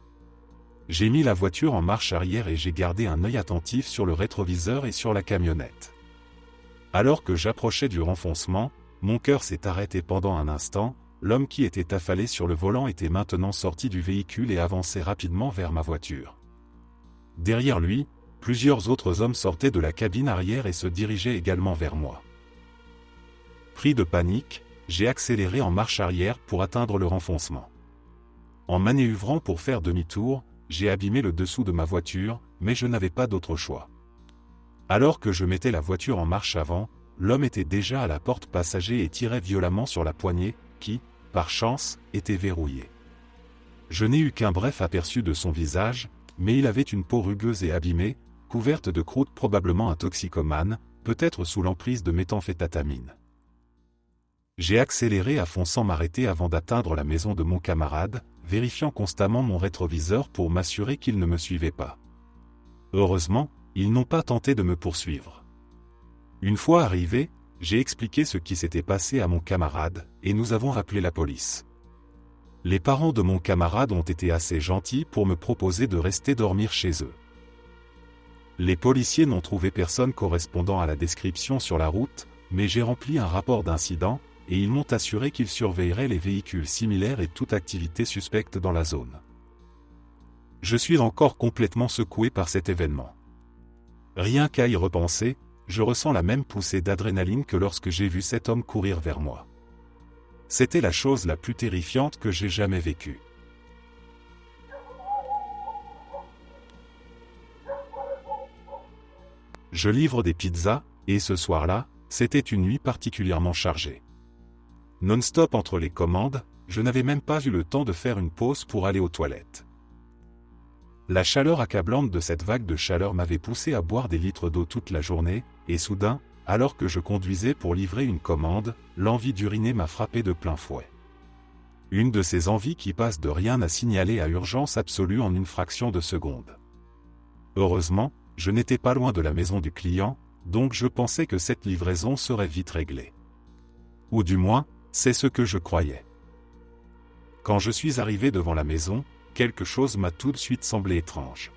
J'ai mis la voiture en marche arrière et j'ai gardé un œil attentif sur le rétroviseur et sur la camionnette. Alors que j'approchais du renfoncement, mon cœur s'est arrêté pendant un instant. L'homme qui était affalé sur le volant était maintenant sorti du véhicule et avançait rapidement vers ma voiture. Derrière lui, plusieurs autres hommes sortaient de la cabine arrière et se dirigeaient également vers moi. Pris de panique, j'ai accéléré en marche arrière pour atteindre le renfoncement. En manœuvrant pour faire demi-tour, j'ai abîmé le dessous de ma voiture, mais je n'avais pas d'autre choix. Alors que je mettais la voiture en marche avant, l'homme était déjà à la porte passager et tirait violemment sur la poignée, qui, par chance, était verrouillée. Je n'ai eu qu'un bref aperçu de son visage, mais il avait une peau rugueuse et abîmée, couverte de croûte, probablement un toxicomane, peut-être sous l'emprise de méthamphétamine. J'ai accéléré à fond sans m'arrêter avant d'atteindre la maison de mon camarade, vérifiant constamment mon rétroviseur pour m'assurer qu'il ne me suivait pas. Heureusement, ils n'ont pas tenté de me poursuivre. Une fois arrivé, j'ai expliqué ce qui s'était passé à mon camarade, et nous avons appelé la police. Les parents de mon camarade ont été assez gentils pour me proposer de rester dormir chez eux. Les policiers n'ont trouvé personne correspondant à la description sur la route, mais j'ai rempli un rapport d'incident, et ils m'ont assuré qu'ils surveilleraient les véhicules similaires et toute activité suspecte dans la zone. Je suis encore complètement secoué par cet événement. Rien qu'à y repenser, je ressens la même poussée d'adrénaline que lorsque j'ai vu cet homme courir vers moi. C'était la chose la plus terrifiante que j'ai jamais vécue. Je livre des pizzas, et ce soir-là, c'était une nuit particulièrement chargée. Non-stop entre les commandes, je n'avais même pas eu le temps de faire une pause pour aller aux toilettes. La chaleur accablante de cette vague de chaleur m'avait poussé à boire des litres d'eau toute la journée, et soudain, alors que je conduisais pour livrer une commande, l'envie d'uriner m'a frappé de plein fouet. Une de ces envies qui passent de rien à signaler à urgence absolue en une fraction de seconde. Heureusement, je n'étais pas loin de la maison du client, donc je pensais que cette livraison serait vite réglée. Ou du moins, c'est ce que je croyais. Quand je suis arrivé devant la maison, quelque chose m'a tout de suite semblé étrange.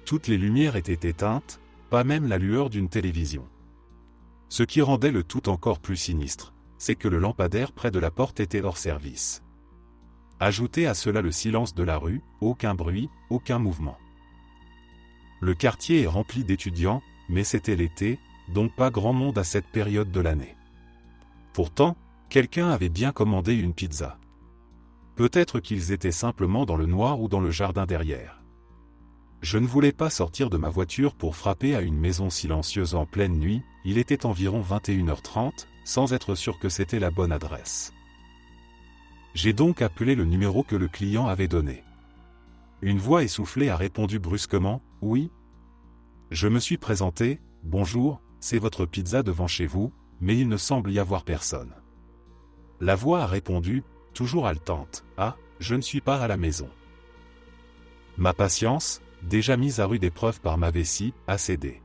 Toutes les lumières étaient éteintes, pas même la lueur d'une télévision. Ce qui rendait le tout encore plus sinistre, c'est que le lampadaire près de la porte était hors service. Ajoutez à cela le silence de la rue, aucun bruit, aucun mouvement. Le quartier est rempli d'étudiants, mais c'était l'été, donc pas grand monde à cette période de l'année. Pourtant, quelqu'un avait bien commandé une pizza. Peut-être qu'ils étaient simplement dans le noir ou dans le jardin derrière. Je ne voulais pas sortir de ma voiture pour frapper à une maison silencieuse en pleine nuit, il était environ 21h30, sans être sûr que c'était la bonne adresse. J'ai donc appelé le numéro que le client avait donné. Une voix essoufflée a répondu brusquement, « Oui ». Je me suis présenté, « Bonjour, c'est votre pizza devant chez vous, mais il ne semble y avoir personne ». La voix a répondu, toujours haletante, « Ah, je ne suis pas à la maison ». Ma patience, déjà mise à rude épreuve par ma vessie, a cédé.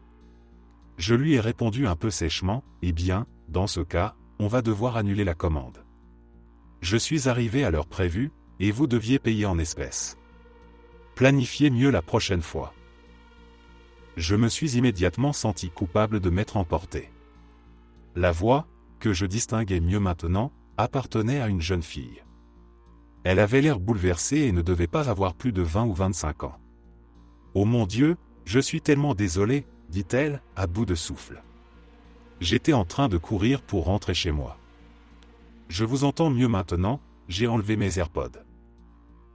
Je lui ai répondu un peu sèchement, « Eh bien, dans ce cas, on va devoir annuler la commande. Je suis arrivé à l'heure prévue, et vous deviez payer en espèces. Planifiez mieux la prochaine fois. » Je me suis immédiatement senti coupable de m'être emporté. La voix, que je distinguais mieux maintenant, appartenait à une jeune fille. Elle avait l'air bouleversée et ne devait pas avoir plus de 20 ou 25 ans. « Oh mon Dieu, je suis tellement désolée, » dit-elle, à bout de souffle. J'étais en train de courir pour rentrer chez moi. Je vous entends mieux maintenant, j'ai enlevé mes AirPods.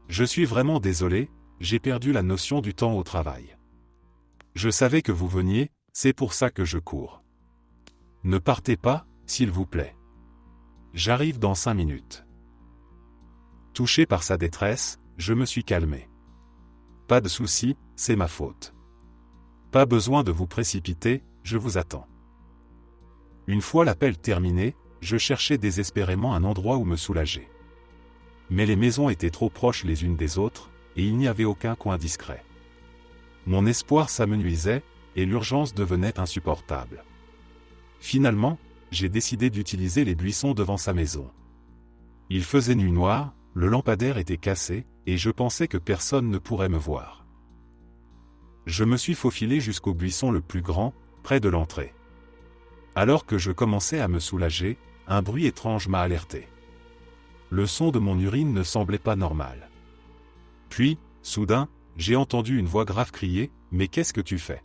Je suis vraiment désolé, j'ai perdu la notion du temps au travail. Je savais que vous veniez, c'est pour ça que je cours. Ne partez pas, s'il vous plaît. J'arrive dans 5 minutes. Touché par sa détresse, je me suis calmé. Pas de souci, c'est ma faute. Pas besoin de vous précipiter, je vous attends. Une fois l'appel terminé, je cherchais désespérément un endroit où me soulager. Mais les maisons étaient trop proches les unes des autres, et il n'y avait aucun coin discret. Mon espoir s'amenuisait, et l'urgence devenait insupportable. Finalement, j'ai décidé d'utiliser les buissons devant sa maison. Il faisait nuit noire, le lampadaire était cassé, et je pensais que personne ne pourrait me voir. Je me suis faufilé jusqu'au buisson le plus grand, près de l'entrée. Alors que je commençais à me soulager, un bruit étrange m'a alerté. Le son de mon urine ne semblait pas normal. Puis, soudain, j'ai entendu une voix grave crier « Mais qu'est-ce que tu fais ?»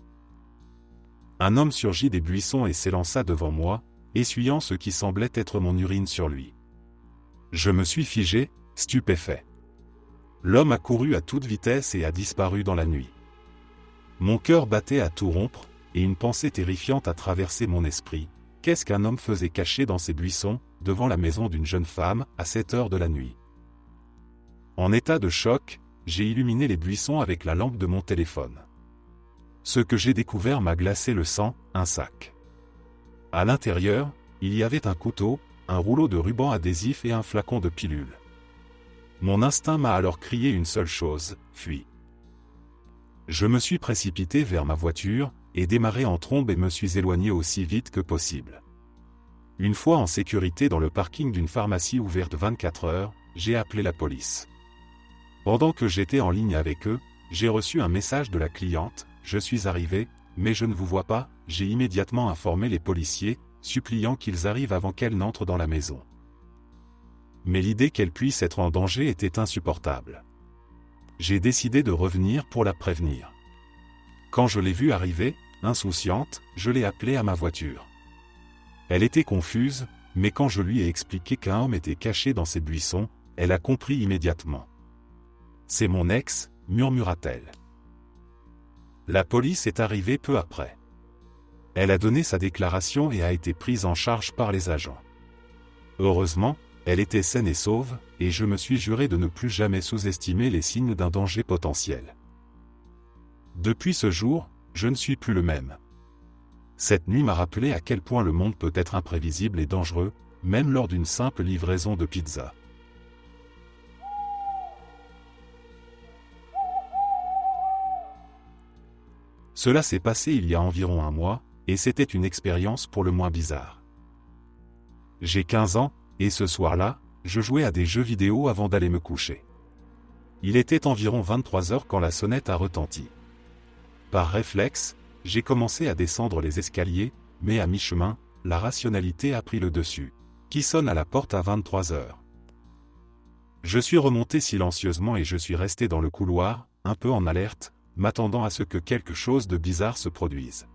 Un homme surgit des buissons et s'élança devant moi, essuyant ce qui semblait être mon urine sur lui. Je me suis figé, stupéfait. L'homme a couru à toute vitesse et a disparu dans la nuit. Mon cœur battait à tout rompre, et une pensée terrifiante a traversé mon esprit. Qu'est-ce qu'un homme faisait caché dans ces buissons, devant la maison d'une jeune femme, à cette heure de la nuit? En état de choc, j'ai illuminé les buissons avec la lampe de mon téléphone. Ce que j'ai découvert m'a glacé le sang, un sac. À l'intérieur, il y avait un couteau, un rouleau de ruban adhésif et un flacon de pilule. Mon instinct m'a alors crié une seule chose, fuis. Je me suis précipité vers ma voiture, et démarré en trombe et me suis éloigné aussi vite que possible. Une fois en sécurité dans le parking d'une pharmacie ouverte 24 heures, j'ai appelé la police. Pendant que j'étais en ligne avec eux, j'ai reçu un message de la cliente, « Je suis arrivé, mais je ne vous vois pas », j'ai immédiatement informé les policiers, suppliant qu'ils arrivent avant qu'elle n'entre dans la maison. Mais l'idée qu'elle puisse être en danger était insupportable. J'ai décidé de revenir pour la prévenir. Quand je l'ai vue arriver, insouciante, je l'ai appelée à ma voiture. Elle était confuse, mais quand je lui ai expliqué qu'un homme était caché dans ces buissons, elle a compris immédiatement. « C'est mon ex », murmura-t-elle. La police est arrivée peu après. Elle a donné sa déclaration et a été prise en charge par les agents. Heureusement, elle était saine et sauve, et je me suis juré de ne plus jamais sous-estimer les signes d'un danger potentiel. Depuis ce jour, je ne suis plus le même. Cette nuit m'a rappelé à quel point le monde peut être imprévisible et dangereux, même lors d'une simple livraison de pizza. Cela s'est passé il y a environ un mois, et c'était une expérience pour le moins bizarre. J'ai 15 ans, et ce soir-là, je jouais à des jeux vidéo avant d'aller me coucher. Il était environ 23 heures quand la sonnette a retenti. Par réflexe, j'ai commencé à descendre les escaliers, mais à mi-chemin, la rationalité a pris le dessus. Qui sonne à la porte à 23 heures? Je suis remonté silencieusement et je suis resté dans le couloir, un peu en alerte, m'attendant à ce que quelque chose de bizarre se produise.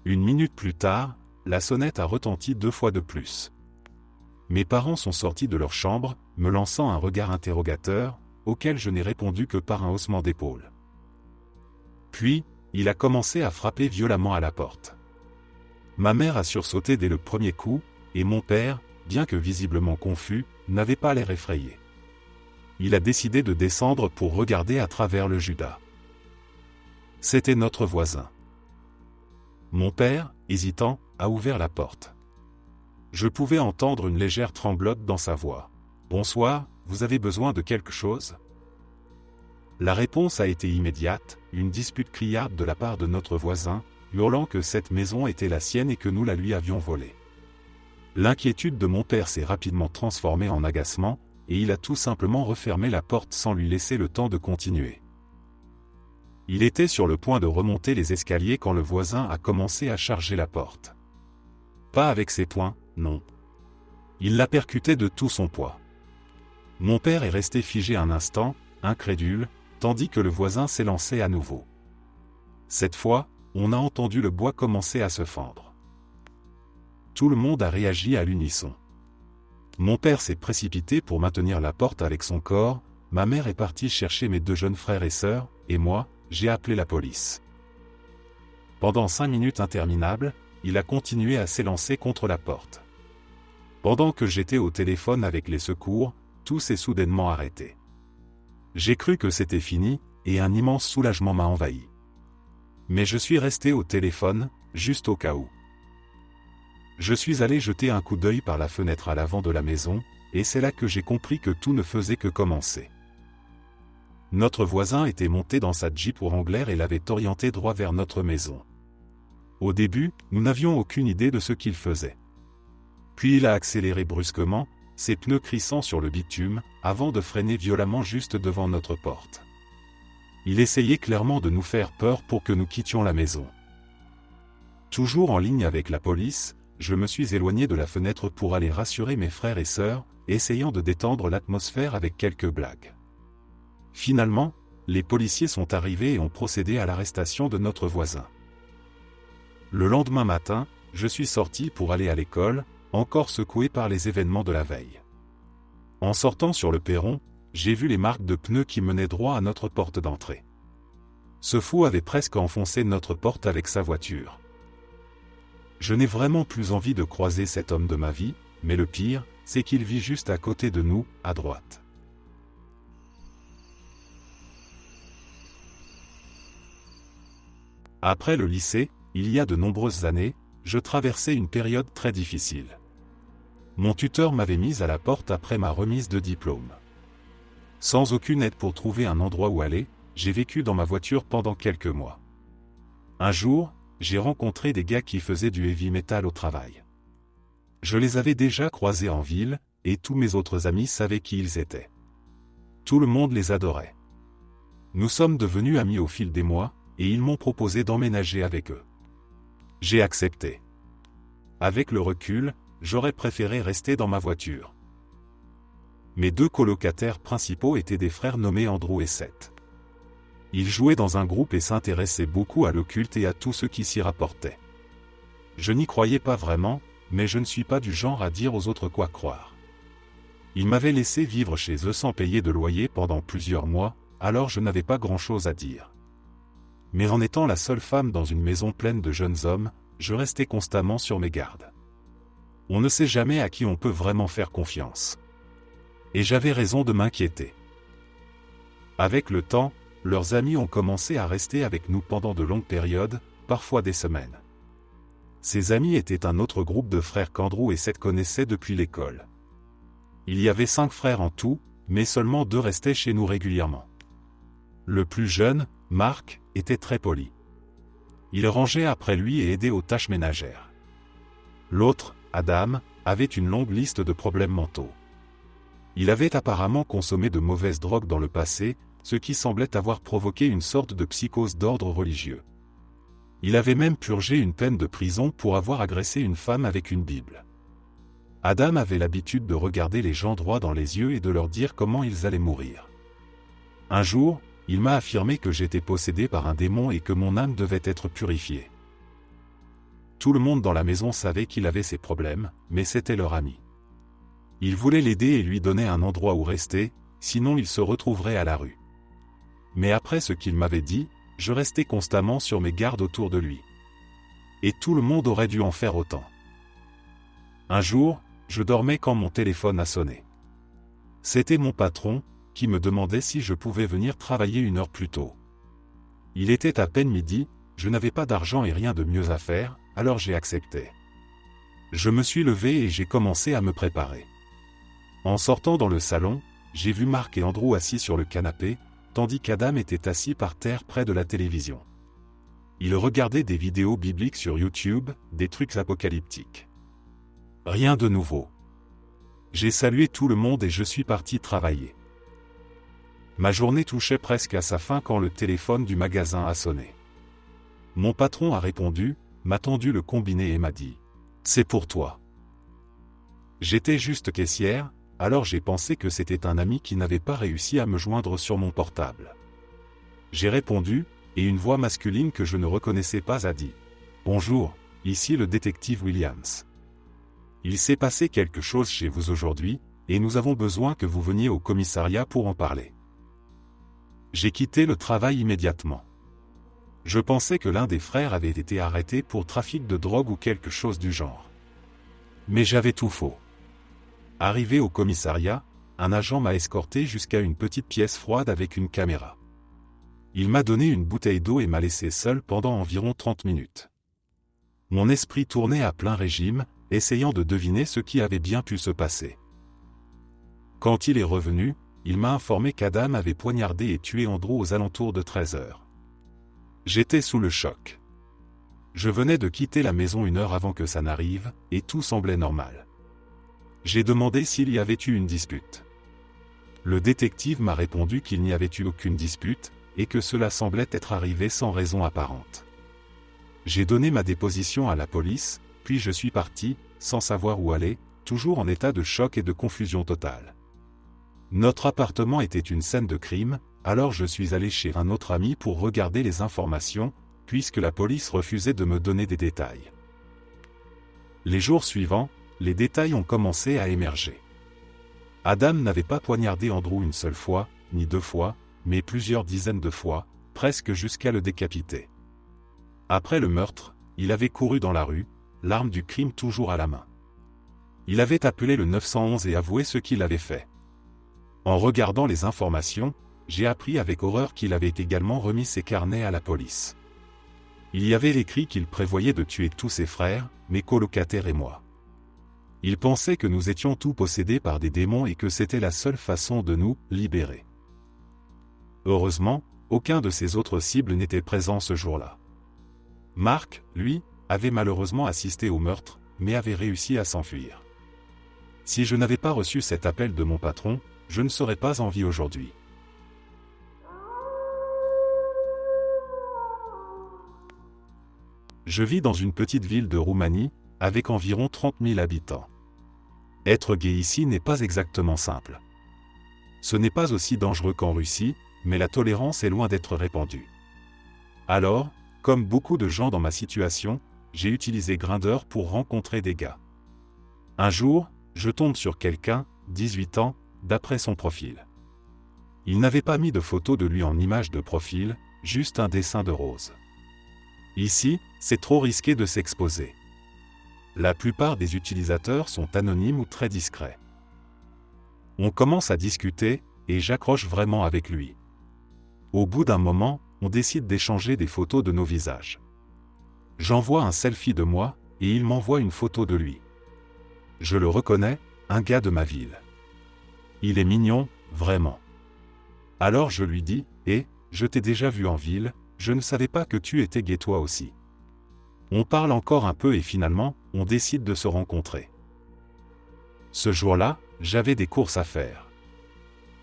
Une minute plus tard, la sonnette a retenti 2 fois de plus. Mes parents sont sortis de leur chambre, me lançant un regard interrogateur, auquel je n'ai répondu que par un haussement d'épaule. Puis, il a commencé à frapper violemment à la porte. Ma mère a sursauté dès le premier coup, et mon père, bien que visiblement confus, n'avait pas l'air effrayé. Il a décidé de descendre pour regarder à travers le judas. C'était notre voisin. Mon père, hésitant, a ouvert la porte. Je pouvais entendre une légère tremblote dans sa voix. « Bonsoir, vous avez besoin de quelque chose ?» La réponse a été immédiate, une dispute criarde de la part de notre voisin, hurlant que cette maison était la sienne et que nous la lui avions volée. L'inquiétude de mon père s'est rapidement transformée en agacement, et il a tout simplement refermé la porte sans lui laisser le temps de continuer. Il était sur le point de remonter les escaliers quand le voisin a commencé à charger la porte. Pas avec ses poings, non. Il l'a percuté de tout son poids. Mon père est resté figé un instant, incrédule, tandis que le voisin s'élançait à nouveau. Cette fois, on a entendu le bois commencer à se fendre. Tout le monde a réagi à l'unisson. Mon père s'est précipité pour maintenir la porte avec son corps, ma mère est partie chercher mes 2 jeunes frères et sœurs, et moi, j'ai appelé la police. Pendant 5 minutes interminables, il a continué à s'élancer contre la porte. Pendant que j'étais au téléphone avec les secours, tout s'est soudainement arrêté. J'ai cru que c'était fini, et un immense soulagement m'a envahi. Mais je suis resté au téléphone, juste au cas où. Je suis allé jeter un coup d'œil par la fenêtre à l'avant de la maison, et c'est là que j'ai compris que tout ne faisait que commencer. Notre voisin était monté dans sa Jeep Wrangler et l'avait orienté droit vers notre maison. Au début, nous n'avions aucune idée de ce qu'il faisait. Puis il a accéléré brusquement, ses pneus crissant sur le bitume, avant de freiner violemment juste devant notre porte. Il essayait clairement de nous faire peur pour que nous quittions la maison. Toujours en ligne avec la police, je me suis éloigné de la fenêtre pour aller rassurer mes frères et sœurs, essayant de détendre l'atmosphère avec quelques blagues. Finalement, les policiers sont arrivés et ont procédé à l'arrestation de notre voisin. Le lendemain matin, je suis sorti pour aller à l'école, encore secoué par les événements de la veille. En sortant sur le perron, j'ai vu les marques de pneus qui menaient droit à notre porte d'entrée. Ce fou avait presque enfoncé notre porte avec sa voiture. Je n'ai vraiment plus envie de croiser cet homme de ma vie, mais le pire, c'est qu'il vit juste à côté de nous, à droite. Après le lycée, il y a de nombreuses années, je traversais une période très difficile. Mon tuteur m'avait mis à la porte après ma remise de diplôme. Sans aucune aide pour trouver un endroit où aller, j'ai vécu dans ma voiture pendant quelques mois. Un jour, j'ai rencontré des gars qui faisaient du heavy metal au travail. Je les avais déjà croisés en ville, et tous mes autres amis savaient qui ils étaient. Tout le monde les adorait. Nous sommes devenus amis au fil des mois, et ils m'ont proposé d'emménager avec eux. J'ai accepté. Avec le recul, j'aurais préféré rester dans ma voiture. Mes deux colocataires principaux étaient des frères nommés Andrew et Seth. Ils jouaient dans un groupe et s'intéressaient beaucoup à l'occulte et à tout ce qui s'y rapportait. Je n'y croyais pas vraiment, mais je ne suis pas du genre à dire aux autres quoi croire. Ils m'avaient laissé vivre chez eux sans payer de loyer pendant plusieurs mois, alors je n'avais pas grand-chose à dire. Mais en étant la seule femme dans une maison pleine de jeunes hommes, je restais constamment sur mes gardes. On ne sait jamais à qui on peut vraiment faire confiance. Et j'avais raison de m'inquiéter. Avec le temps, leurs amis ont commencé à rester avec nous pendant de longues périodes, parfois des semaines. Ces amis étaient un autre groupe de frères qu'Andrew et Seth connaissaient depuis l'école. Il y avait 5 frères en tout, mais seulement 2 restaient chez nous régulièrement. Le plus jeune, Mark, était très poli. Il rangeait après lui et aidait aux tâches ménagères. L'autre, Adam, avait une longue liste de problèmes mentaux. Il avait apparemment consommé de mauvaises drogues dans le passé, ce qui semblait avoir provoqué une sorte de psychose d'ordre religieux. Il avait même purgé une peine de prison pour avoir agressé une femme avec une Bible. Adam avait l'habitude de regarder les gens droit dans les yeux et de leur dire comment ils allaient mourir. Un jour, il m'a affirmé que j'étais possédé par un démon et que mon âme devait être purifiée. Tout le monde dans la maison savait qu'il avait ses problèmes, mais c'était leur ami. Il voulait l'aider et lui donner un endroit où rester, sinon il se retrouverait à la rue. Mais après ce qu'il m'avait dit, je restais constamment sur mes gardes autour de lui. Et tout le monde aurait dû en faire autant. Un jour, je dormais quand mon téléphone a sonné. C'était mon patron, qui me demandait si je pouvais venir travailler 1 heure plus tôt. Il était à peine midi, je n'avais pas d'argent et rien de mieux à faire, alors j'ai accepté. Je me suis levé et j'ai commencé à me préparer. En sortant dans le salon, j'ai vu Mark et Andrew assis sur le canapé, tandis qu'Adam était assis par terre près de la télévision. Il regardait des vidéos bibliques sur YouTube, des trucs apocalyptiques. Rien de nouveau. J'ai salué tout le monde et je suis parti travailler. Ma journée touchait presque à sa fin quand le téléphone du magasin a sonné. Mon patron a répondu, m'a tendu le combiné et m'a dit « C'est pour toi ». J'étais juste caissière, alors j'ai pensé que c'était un ami qui n'avait pas réussi à me joindre sur mon portable. J'ai répondu, et une voix masculine que je ne reconnaissais pas a dit « Bonjour, ici le détective Williams. Il s'est passé quelque chose chez vous aujourd'hui, et nous avons besoin que vous veniez au commissariat pour en parler. » J'ai quitté le travail immédiatement. Je pensais que l'un des frères avait été arrêté pour trafic de drogue ou quelque chose du genre. Mais j'avais tout faux. Arrivé au commissariat, un agent m'a escorté jusqu'à une petite pièce froide avec une caméra. Il m'a donné une bouteille d'eau et m'a laissé seul pendant environ 30 minutes. Mon esprit tournait à plein régime, essayant de deviner ce qui avait bien pu se passer. Quand il est revenu, il m'a informé qu'Adam avait poignardé et tué Andrew aux alentours de 13 heures. J'étais sous le choc. Je venais de quitter la maison 1 heure avant que ça n'arrive, et tout semblait normal. J'ai demandé s'il y avait eu une dispute. Le détective m'a répondu qu'il n'y avait eu aucune dispute, et que cela semblait être arrivé sans raison apparente. J'ai donné ma déposition à la police, puis je suis parti, sans savoir où aller, toujours en état de choc et de confusion totale. Notre appartement était une scène de crime, alors je suis allé chez un autre ami pour regarder les informations, puisque la police refusait de me donner des détails. Les jours suivants, les détails ont commencé à émerger. Adam n'avait pas poignardé Andrew une seule fois, ni 2 fois, mais plusieurs dizaines de fois, presque jusqu'à le décapiter. Après le meurtre, il avait couru dans la rue, l'arme du crime toujours à la main. Il avait appelé le 911 et avoué ce qu'il avait fait. En regardant les informations, j'ai appris avec horreur qu'il avait également remis ses carnets à la police. Il y avait écrit qu'il prévoyait de tuer tous ses frères, mes colocataires et moi. Il pensait que nous étions tous possédés par des démons et que c'était la seule façon de nous libérer. Heureusement, aucun de ses autres cibles n'était présent ce jour-là. Mark, lui, avait malheureusement assisté au meurtre, mais avait réussi à s'enfuir. Si je n'avais pas reçu cet appel de mon patron, je ne serais pas en vie aujourd'hui. Je vis dans une petite ville de Roumanie, avec environ 30 000 habitants. Être gay ici n'est pas exactement simple. Ce n'est pas aussi dangereux qu'en Russie, mais la tolérance est loin d'être répandue. Alors, comme beaucoup de gens dans ma situation, j'ai utilisé Grindr pour rencontrer des gars. Un jour, je tombe sur quelqu'un, 18 ans, d'après son profil. Il n'avait pas mis de photo de lui en image de profil, juste un dessin de rose. Ici, c'est trop risqué de s'exposer. La plupart des utilisateurs sont anonymes ou très discrets. On commence à discuter, et j'accroche vraiment avec lui. Au bout d'un moment, on décide d'échanger des photos de nos visages. J'envoie un selfie de moi, et il m'envoie une photo de lui. Je le reconnais, un gars de ma ville. Il est mignon, vraiment. Alors je lui dis, « je t'ai déjà vu en ville, je ne savais pas que tu étais gay toi aussi. » On parle encore un peu et finalement, on décide de se rencontrer. Ce jour-là, j'avais des courses à faire.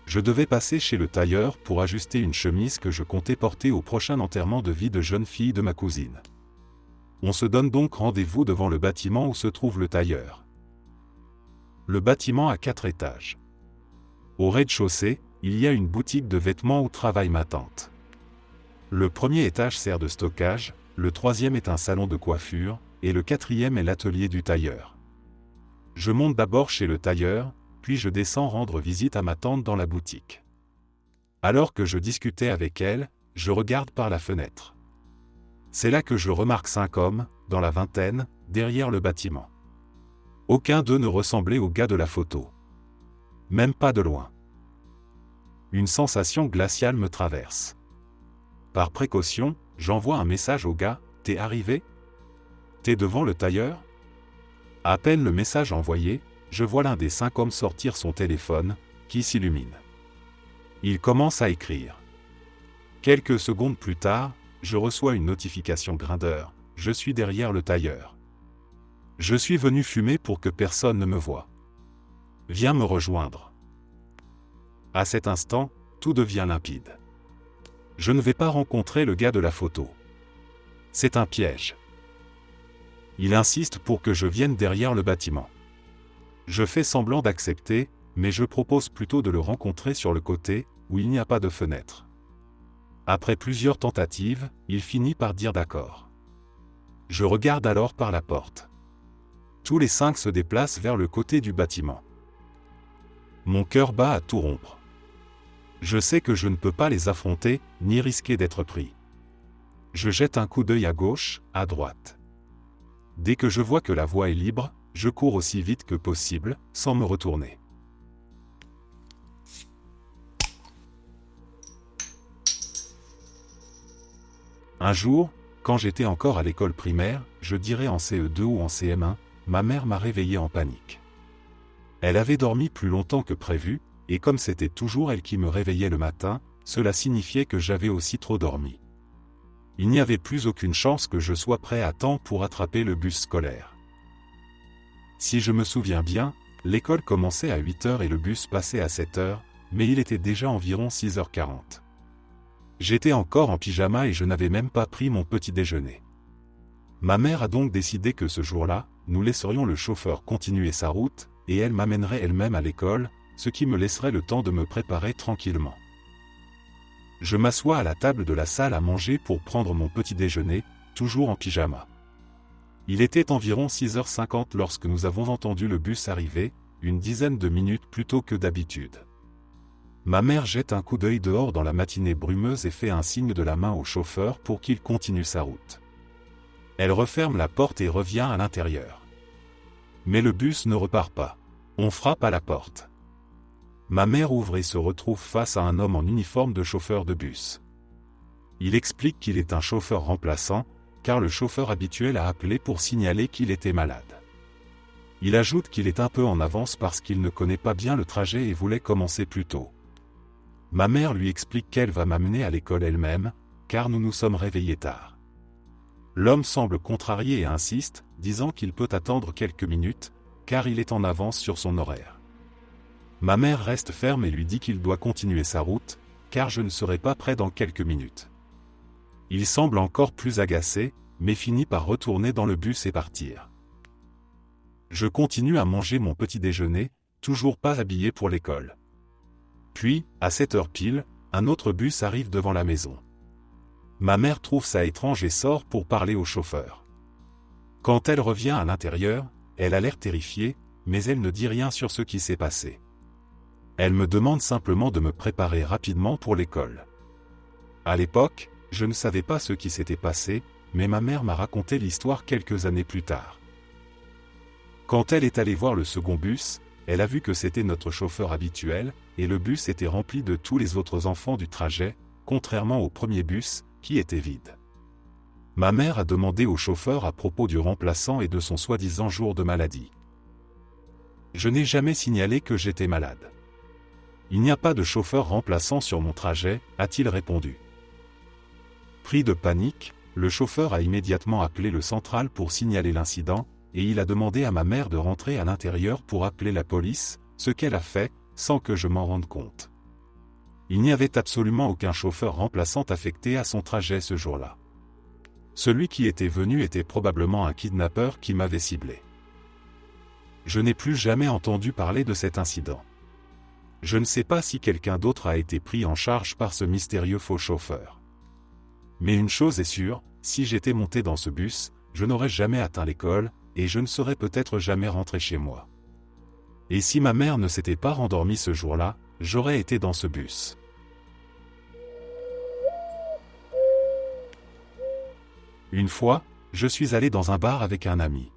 Je devais passer chez le tailleur pour ajuster une chemise que je comptais porter au prochain enterrement de vie de jeune fille de ma cousine. On se donne donc rendez-vous devant le bâtiment où se trouve le tailleur. Le bâtiment a 4 étages. Au rez-de-chaussée, il y a une boutique de vêtements où travaille ma tante. Le premier étage sert de stockage, le 3e est un salon de coiffure, et le 4e est l'atelier du tailleur. Je monte d'abord chez le tailleur, puis je descends rendre visite à ma tante dans la boutique. Alors que je discutais avec elle, je regarde par la fenêtre. C'est là que je remarque 5 hommes, dans la vingtaine, derrière le bâtiment. Aucun d'eux ne ressemblait au gars de la photo. Même pas de loin. Une sensation glaciale me traverse. Par précaution, j'envoie un message au gars, « T'es arrivé ? T'es devant le tailleur ?» À peine le message envoyé, je vois l'un des 5 hommes sortir son téléphone, qui s'illumine. Il commence à écrire. Quelques secondes plus tard, je reçois une notification Grindr, « Je suis derrière le tailleur. Je suis venu fumer pour que personne ne me voie. Viens me rejoindre. » À cet instant, tout devient limpide. Je ne vais pas rencontrer le gars de la photo. C'est un piège. Il insiste pour que je vienne derrière le bâtiment. Je fais semblant d'accepter, mais je propose plutôt de le rencontrer sur le côté, où il n'y a pas de fenêtre. Après plusieurs tentatives, il finit par dire d'accord. Je regarde alors par la porte. Tous les 5 se déplacent vers le côté du bâtiment. Mon cœur bat à tout rompre. Je sais que je ne peux pas les affronter, ni risquer d'être pris. Je jette un coup d'œil à gauche, à droite. Dès que je vois que la voie est libre, je cours aussi vite que possible, sans me retourner. Un jour, quand j'étais encore à l'école primaire, je dirais en CE2 ou en CM1, ma mère m'a réveillé en panique. Elle avait dormi plus longtemps que prévu, et comme c'était toujours elle qui me réveillait le matin, cela signifiait que j'avais aussi trop dormi. Il n'y avait plus aucune chance que je sois prêt à temps pour attraper le bus scolaire. Si je me souviens bien, L'école commençait à 8h et le bus passait à 7h, mais il était déjà environ 6h40. J'étais encore en pyjama et je n'avais même pas pris mon petit déjeuner. Ma mère a donc décidé que ce jour-là, nous laisserions le chauffeur continuer sa route, et elle m'amènerait elle-même à l'école, ce qui me laisserait le temps de me préparer tranquillement. Je m'assois à la table de la salle à manger pour prendre mon petit déjeuner, toujours en pyjama. Il était environ 6h50 lorsque nous avons entendu le bus arriver, une dizaine de minutes plus tôt que d'habitude. Ma mère jette un coup d'œil dehors dans la matinée brumeuse et fait un signe de la main au chauffeur pour qu'il continue sa route. Elle referme la porte et revient à l'intérieur. Mais le bus ne repart pas. On frappe à la porte. Ma mère ouvre et se retrouve face à un homme en uniforme de chauffeur de bus. Il explique qu'il est un chauffeur remplaçant, car le chauffeur habituel a appelé pour signaler qu'il était malade. Il ajoute qu'il est un peu en avance parce qu'il ne connaît pas bien le trajet et voulait commencer plus tôt. Ma mère lui explique qu'elle va m'amener à l'école elle-même, car nous nous sommes réveillés tard. L'homme semble contrarié et insiste, disant qu'il peut attendre quelques minutes, car il est en avance sur son horaire. Ma mère reste ferme et lui dit qu'il doit continuer sa route, car je ne serai pas prêt dans quelques minutes. Il semble encore plus agacé, mais finit par retourner dans le bus et partir. Je continue à manger mon petit déjeuner, toujours pas habillé pour l'école. Puis, à 7h pile, un autre bus arrive devant la maison. Ma mère trouve ça étrange et sort pour parler au chauffeur. Quand elle revient à l'intérieur, elle a l'air terrifiée, mais elle ne dit rien sur ce qui s'est passé. Elle me demande simplement de me préparer rapidement pour l'école. À l'époque, je ne savais pas ce qui s'était passé, mais ma mère m'a raconté l'histoire quelques années plus tard. Quand elle est allée voir le second bus, elle a vu que c'était notre chauffeur habituel, et le bus était rempli de tous les autres enfants du trajet, contrairement au premier bus, qui était vide. Ma mère a demandé au chauffeur à propos du remplaçant et de son soi-disant jour de maladie. Je n'ai jamais signalé que j'étais malade. Il n'y a pas de chauffeur remplaçant sur mon trajet, a-t-il répondu. Pris de panique, le chauffeur a immédiatement appelé le central pour signaler l'incident, et il a demandé à ma mère de rentrer à l'intérieur pour appeler la police, ce qu'elle a fait, sans que je m'en rende compte. Il n'y avait absolument aucun chauffeur remplaçant affecté à son trajet ce jour-là. Celui qui était venu était probablement un kidnappeur qui m'avait ciblé. Je n'ai plus jamais entendu parler de cet incident. Je ne sais pas si quelqu'un d'autre a été pris en charge par ce mystérieux faux chauffeur. Mais une chose est sûre, si j'étais monté dans ce bus, je n'aurais jamais atteint l'école, et je ne serais peut-être jamais rentré chez moi. Et si ma mère ne s'était pas rendormie ce jour-là, j'aurais été dans ce bus. Une fois, je suis allé dans un bar avec un ami.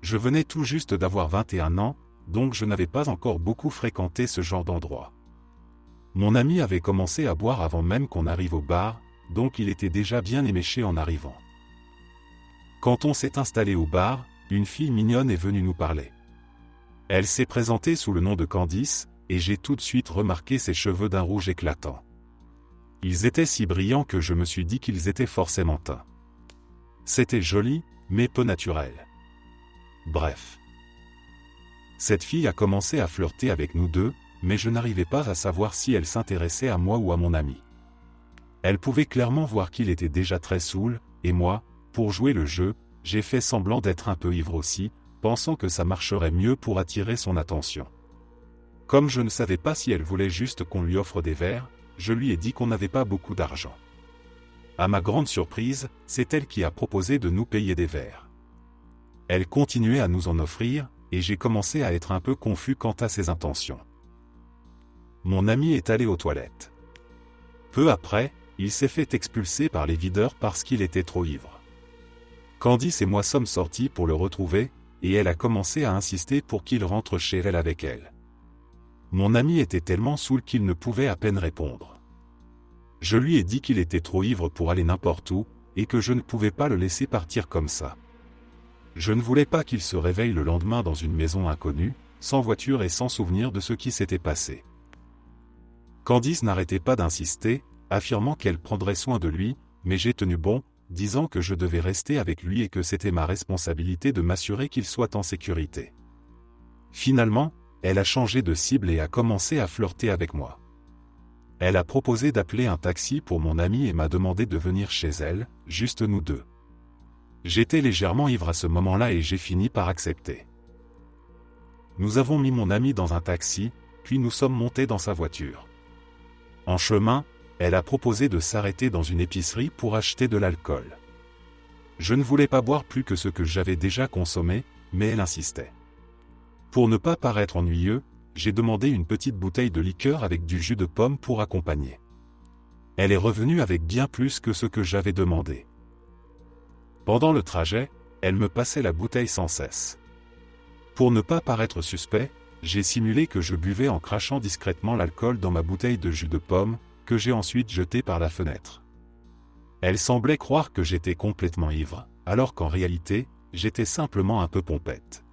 Je venais tout juste d'avoir 21 ans, donc je n'avais pas encore beaucoup fréquenté ce genre d'endroit. Mon ami avait commencé à boire avant même qu'on arrive au bar, donc il était déjà bien éméché en arrivant. Quand on s'est installé au bar, une fille mignonne est venue nous parler. Elle s'est présentée sous le nom de Candice, et j'ai tout de suite remarqué ses cheveux d'un rouge éclatant. Ils étaient si brillants que je me suis dit qu'ils étaient forcément teints. C'était joli, mais peu naturel. Bref. Cette fille a commencé à flirter avec nous deux, mais je n'arrivais pas à savoir si elle s'intéressait à moi ou à mon ami. Elle pouvait clairement voir qu'il était déjà très saoul, et moi, pour jouer le jeu, j'ai fait semblant d'être un peu ivre aussi, pensant que ça marcherait mieux pour attirer son attention. Comme je ne savais pas si elle voulait juste qu'on lui offre des verres, je lui ai dit qu'on n'avait pas beaucoup d'argent. À ma grande surprise, c'est elle qui a proposé de nous payer des verres. Elle continuait à nous en offrir, et j'ai commencé à être un peu confus quant à ses intentions. Mon ami est allé aux toilettes. Peu après, il s'est fait expulser par les videurs parce qu'il était trop ivre. Candice et moi sommes sortis pour le retrouver, et elle a commencé à insister pour qu'il rentre chez elle avec elle. Mon ami était tellement saoul qu'il ne pouvait à peine répondre. Je lui ai dit qu'il était trop ivre pour aller n'importe où, et que je ne pouvais pas le laisser partir comme ça. Je ne voulais pas qu'il se réveille le lendemain dans une maison inconnue, sans voiture et sans souvenir de ce qui s'était passé. Candice n'arrêtait pas d'insister, affirmant qu'elle prendrait soin de lui, mais j'ai tenu bon, disant que je devais rester avec lui et que c'était ma responsabilité de m'assurer qu'il soit en sécurité. Finalement, elle a changé de cible et a commencé à flirter avec moi. Elle a proposé d'appeler un taxi pour mon amie et m'a demandé de venir chez elle, juste nous deux. J'étais légèrement ivre à ce moment-là et j'ai fini par accepter. Nous avons mis mon amie dans un taxi, puis nous sommes montés dans sa voiture. En chemin, elle a proposé de s'arrêter dans une épicerie pour acheter de l'alcool. Je ne voulais pas boire plus que ce que j'avais déjà consommé, mais elle insistait. Pour ne pas paraître ennuyeux, j'ai demandé une petite bouteille de liqueur avec du jus de pomme pour accompagner. Elle est revenue avec bien plus que ce que j'avais demandé. Pendant le trajet, elle me passait la bouteille sans cesse. Pour ne pas paraître suspect, j'ai simulé que je buvais en crachant discrètement l'alcool dans ma bouteille de jus de pomme, que j'ai ensuite jeté par la fenêtre. Elle semblait croire que j'étais complètement ivre, alors qu'en réalité, j'étais simplement un peu pompette.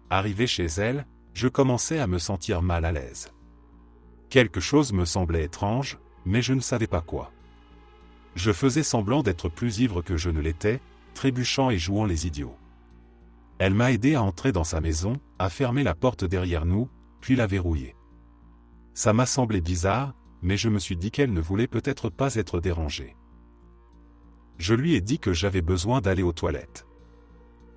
Arrivé chez elle, je commençais à me sentir mal à l'aise. Quelque chose me semblait étrange, mais je ne savais pas quoi. Je faisais semblant d'être plus ivre que je ne l'étais, trébuchant et jouant les idiots. Elle m'a aidé à entrer dans sa maison, à fermer la porte derrière nous, puis la verrouiller. Ça m'a semblé bizarre, mais je me suis dit qu'elle ne voulait peut-être pas être dérangée. Je lui ai dit que j'avais besoin d'aller aux toilettes.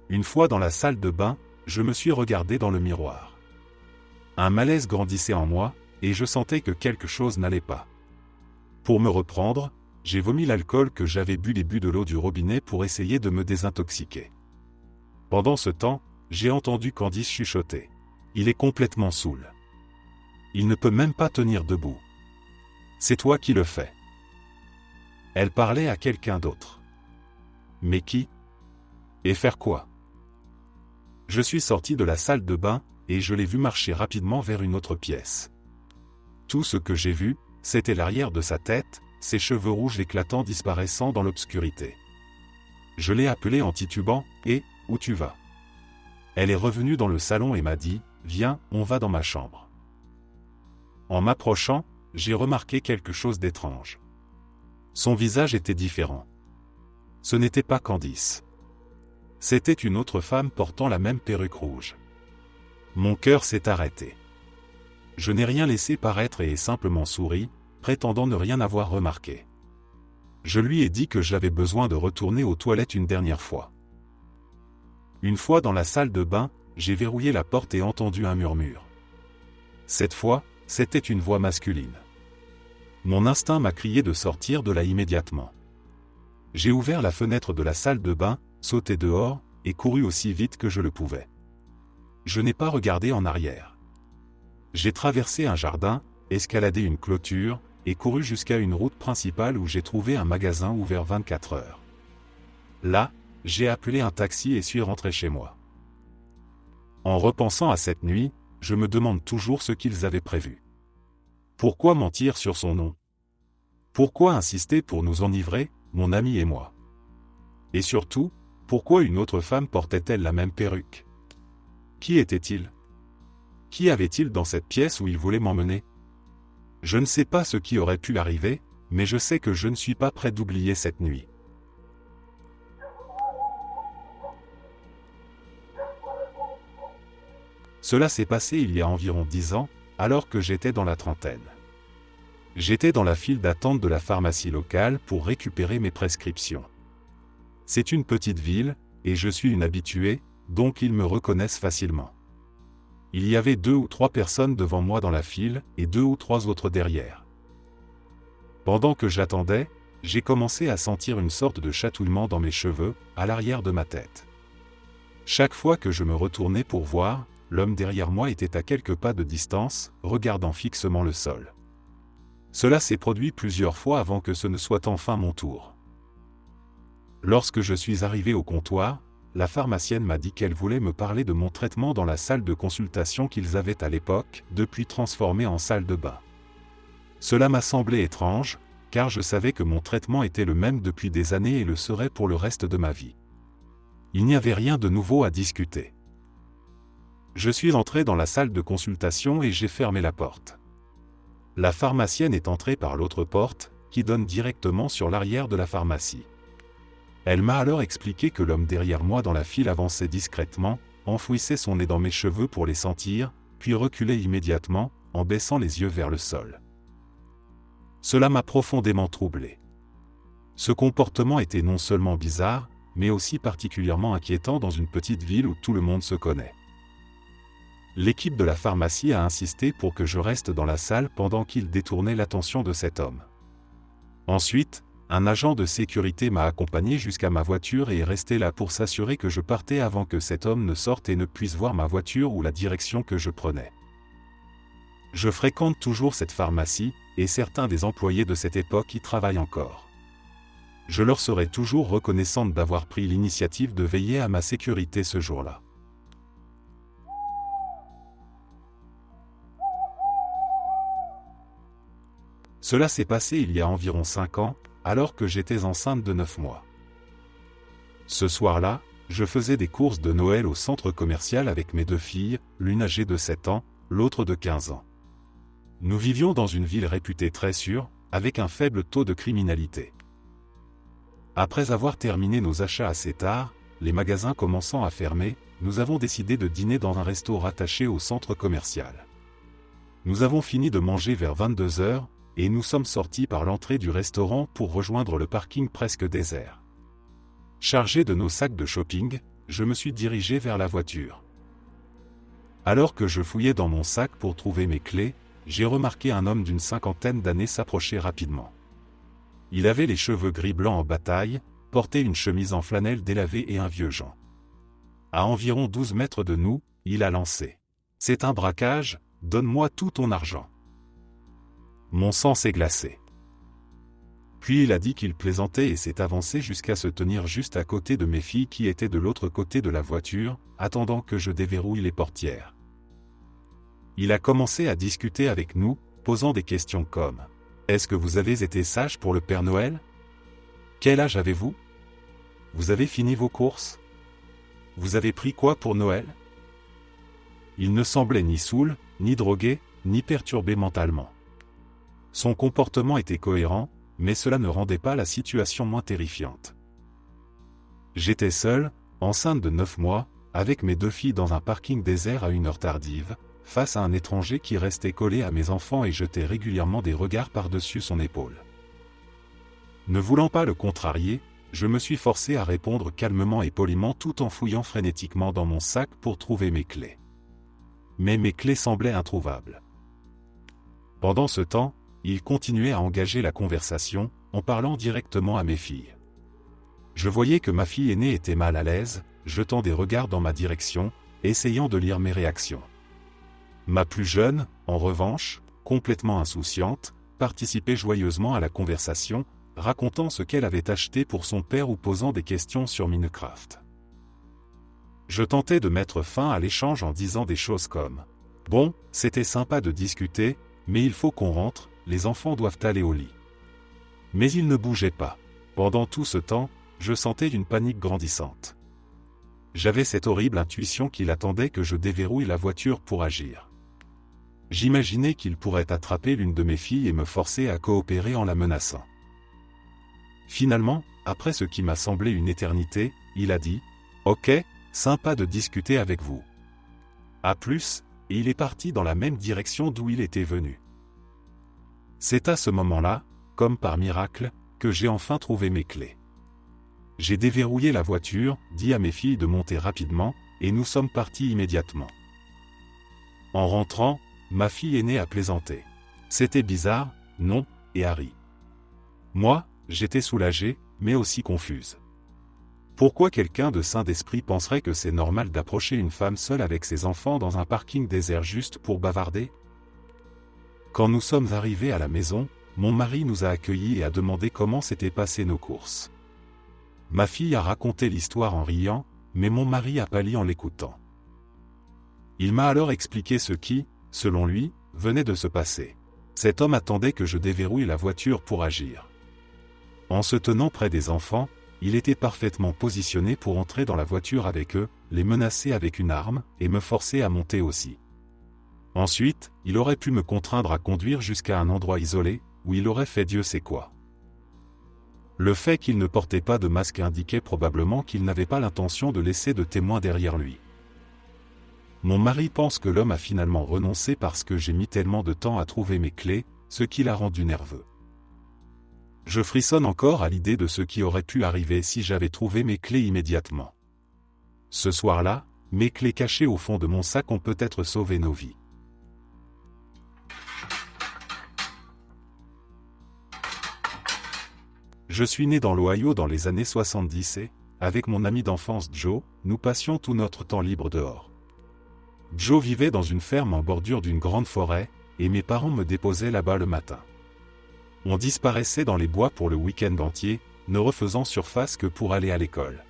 Une fois dans la salle de bain, je me suis regardé dans le miroir. Un malaise grandissait en moi, et je sentais que quelque chose n'allait pas. Pour me reprendre, j'ai vomi l'alcool que j'avais bu et bu de l'eau du robinet pour essayer de me désintoxiquer. Pendant ce temps, j'ai entendu Candice chuchoter. Il est complètement saoul. Il ne peut même pas tenir debout. C'est toi qui le fais. Elle parlait à quelqu'un d'autre. Mais qui? Et faire quoi? Je suis sorti de la salle de bain, et je l'ai vu marcher rapidement vers une autre pièce. Tout ce que j'ai vu, c'était l'arrière de sa tête, ses cheveux rouges éclatants disparaissant dans l'obscurité. Je l'ai appelée en titubant, « Et, où tu vas ?» Elle est revenue dans le salon et m'a dit, « Viens, on va dans ma chambre. » En m'approchant, j'ai remarqué quelque chose d'étrange. Son visage était différent. Ce n'était pas Candice. C'était une autre femme portant la même perruque rouge. Mon cœur s'est arrêté. Je n'ai rien laissé paraître et ai simplement souri, prétendant ne rien avoir remarqué. Je lui ai dit que j'avais besoin de retourner aux toilettes une dernière fois. Une fois dans la salle de bain, j'ai verrouillé la porte et entendu un murmure. Cette fois, c'était une voix masculine. Mon instinct m'a crié de sortir de là immédiatement. J'ai ouvert la fenêtre de la salle de bain, sauté dehors, et couru aussi vite que je le pouvais. Je n'ai pas regardé en arrière. J'ai traversé un jardin, escaladé une clôture, et couru jusqu'à une route principale où j'ai trouvé un magasin ouvert 24 heures. Là, j'ai appelé un taxi et suis rentré chez moi. En repensant à cette nuit, je me demande toujours ce qu'ils avaient prévu. Pourquoi mentir sur son nom? Pourquoi insister pour nous enivrer, mon ami et moi? Et surtout, pourquoi une autre femme portait-elle la même perruque? Qui était-il? Qui avait-il dans cette pièce où il voulait m'emmener? Je ne sais pas ce qui aurait pu arriver, mais je sais que je ne suis pas prêt d'oublier cette nuit. Cela s'est passé il y a environ 10 ans, alors que j'étais dans la trentaine. J'étais dans la file d'attente de la pharmacie locale pour récupérer mes prescriptions. C'est une petite ville, et je suis une habituée, donc ils me reconnaissent facilement. Il y avait 2 ou 3 personnes devant moi dans la file, et 2 ou 3 autres derrière. Pendant que j'attendais, j'ai commencé à sentir une sorte de chatouillement dans mes cheveux, à l'arrière de ma tête. Chaque fois que je me retournais pour voir, l'homme derrière moi était à quelques pas de distance, regardant fixement le sol. Cela s'est produit plusieurs fois avant que ce ne soit enfin mon tour. Lorsque je suis arrivé au comptoir, la pharmacienne m'a dit qu'elle voulait me parler de mon traitement dans la salle de consultation qu'ils avaient à l'époque, depuis transformée en salle de bain. Cela m'a semblé étrange, car je savais que mon traitement était le même depuis des années et le serait pour le reste de ma vie. Il n'y avait rien de nouveau à discuter. Je suis entré dans la salle de consultation et j'ai fermé la porte. La pharmacienne est entrée par l'autre porte, qui donne directement sur l'arrière de la pharmacie. Elle m'a alors expliqué que l'homme derrière moi dans la file avançait discrètement, enfouissait son nez dans mes cheveux pour les sentir, puis reculait immédiatement, en baissant les yeux vers le sol. Cela m'a profondément troublé. Ce comportement était non seulement bizarre, mais aussi particulièrement inquiétant dans une petite ville où tout le monde se connaît. L'équipe de la pharmacie a insisté pour que je reste dans la salle pendant qu'il détournait l'attention de cet homme. Ensuite, un agent de sécurité m'a accompagné jusqu'à ma voiture et est resté là pour s'assurer que je partais avant que cet homme ne sorte et ne puisse voir ma voiture ou la direction que je prenais. Je fréquente toujours cette pharmacie, et certains des employés de cette époque y travaillent encore. Je leur serai toujours reconnaissante d'avoir pris l'initiative de veiller à ma sécurité ce jour-là. Cela s'est passé il y a environ 5 ans, alors que j'étais enceinte de 9 mois. Ce soir-là, je faisais des courses de Noël au centre commercial avec mes 2 filles, l'une âgée de 7 ans, l'autre de 15 ans. Nous vivions dans une ville réputée très sûre, avec un faible taux de criminalité. Après avoir terminé nos achats assez tard, les magasins commençant à fermer, nous avons décidé de dîner dans un resto rattaché au centre commercial. Nous avons fini de manger vers 22 heures, et nous sommes sortis par l'entrée du restaurant pour rejoindre le parking presque désert. Chargé de nos sacs de shopping, je me suis dirigé vers la voiture. Alors que je fouillais dans mon sac pour trouver mes clés, j'ai remarqué un homme d'une 50aine d'années s'approcher rapidement. Il avait les cheveux gris blancs en bataille, portait une chemise en flanelle délavée et un vieux gant. À environ 12 mètres de nous, il a lancé. « C'est un braquage, donne-moi tout ton argent. » Mon sang s'est glacé. Puis il a dit qu'il plaisantait et s'est avancé jusqu'à se tenir juste à côté de mes filles qui étaient de l'autre côté de la voiture, attendant que je déverrouille les portières. Il a commencé à discuter avec nous, posant des questions comme « Est-ce que vous avez été sage pour le Père Noël? Quel âge avez-vous? Vous avez fini vos courses? Vous avez pris quoi pour Noël ?» Il ne semblait ni saoul, ni drogué, ni perturbé mentalement. Son comportement était cohérent, mais cela ne rendait pas la situation moins terrifiante. J'étais seul, enceinte de 9 mois, avec mes 2 filles dans un parking désert à une heure tardive, face à un étranger qui restait collé à mes enfants et jetait régulièrement des regards par-dessus son épaule. Ne voulant pas le contrarier, je me suis forcé à répondre calmement et poliment tout en fouillant frénétiquement dans mon sac pour trouver mes clés. Mais mes clés semblaient introuvables. Pendant ce temps, il continuait à engager la conversation, en parlant directement à mes filles. Je voyais que ma fille aînée était mal à l'aise, jetant des regards dans ma direction, essayant de lire mes réactions. Ma plus jeune, en revanche, complètement insouciante, participait joyeusement à la conversation, racontant ce qu'elle avait acheté pour son père ou posant des questions sur Minecraft. Je tentais de mettre fin à l'échange en disant des choses comme « Bon, c'était sympa de discuter, mais il faut qu'on rentre, les enfants doivent aller au lit. » Mais il ne bougeait pas. Pendant tout ce temps, je sentais une panique grandissante. J'avais cette horrible intuition qu'il attendait que je déverrouille la voiture pour agir. J'imaginais qu'il pourrait attraper l'une de mes filles et me forcer à coopérer en la menaçant. Finalement, après ce qui m'a semblé une éternité, il a dit « Ok, sympa de discuter avec vous. À plus », et il est parti dans la même direction d'où il était venu. C'est à ce moment-là, comme par miracle, que j'ai enfin trouvé mes clés. J'ai déverrouillé la voiture, dit à mes filles de monter rapidement, et nous sommes partis immédiatement. En rentrant, ma fille aînée a plaisanté. C'était bizarre, non, et a ri. Moi, j'étais soulagée, mais aussi confuse. Pourquoi quelqu'un de sain d'esprit penserait que c'est normal d'approcher une femme seule avec ses enfants dans un parking désert juste pour bavarder? Quand nous sommes arrivés à la maison, mon mari nous a accueillis et a demandé comment s'étaient passées nos courses. Ma fille a raconté l'histoire en riant, mais mon mari a pâli en l'écoutant. Il m'a alors expliqué ce qui, selon lui, venait de se passer. Cet homme attendait que je déverrouille la voiture pour agir. En se tenant près des enfants, il était parfaitement positionné pour entrer dans la voiture avec eux, les menacer avec une arme, et me forcer à monter aussi. Ensuite, il aurait pu me contraindre à conduire jusqu'à un endroit isolé, où il aurait fait Dieu sait quoi. Le fait qu'il ne portait pas de masque indiquait probablement qu'il n'avait pas l'intention de laisser de témoins derrière lui. Mon mari pense que l'homme a finalement renoncé parce que j'ai mis tellement de temps à trouver mes clés, ce qui l'a rendu nerveux. Je frissonne encore à l'idée de ce qui aurait pu arriver si j'avais trouvé mes clés immédiatement. Ce soir-là, mes clés cachées au fond de mon sac ont peut-être sauvé nos vies. Je suis né dans l'Ohio dans les années 70 et, avec mon ami d'enfance Joe, nous passions tout notre temps libre dehors. Joe vivait dans une ferme en bordure d'une grande forêt, et mes parents me déposaient là-bas le matin. On disparaissait dans les bois pour le week-end entier, ne refaisant surface que pour aller à l'école.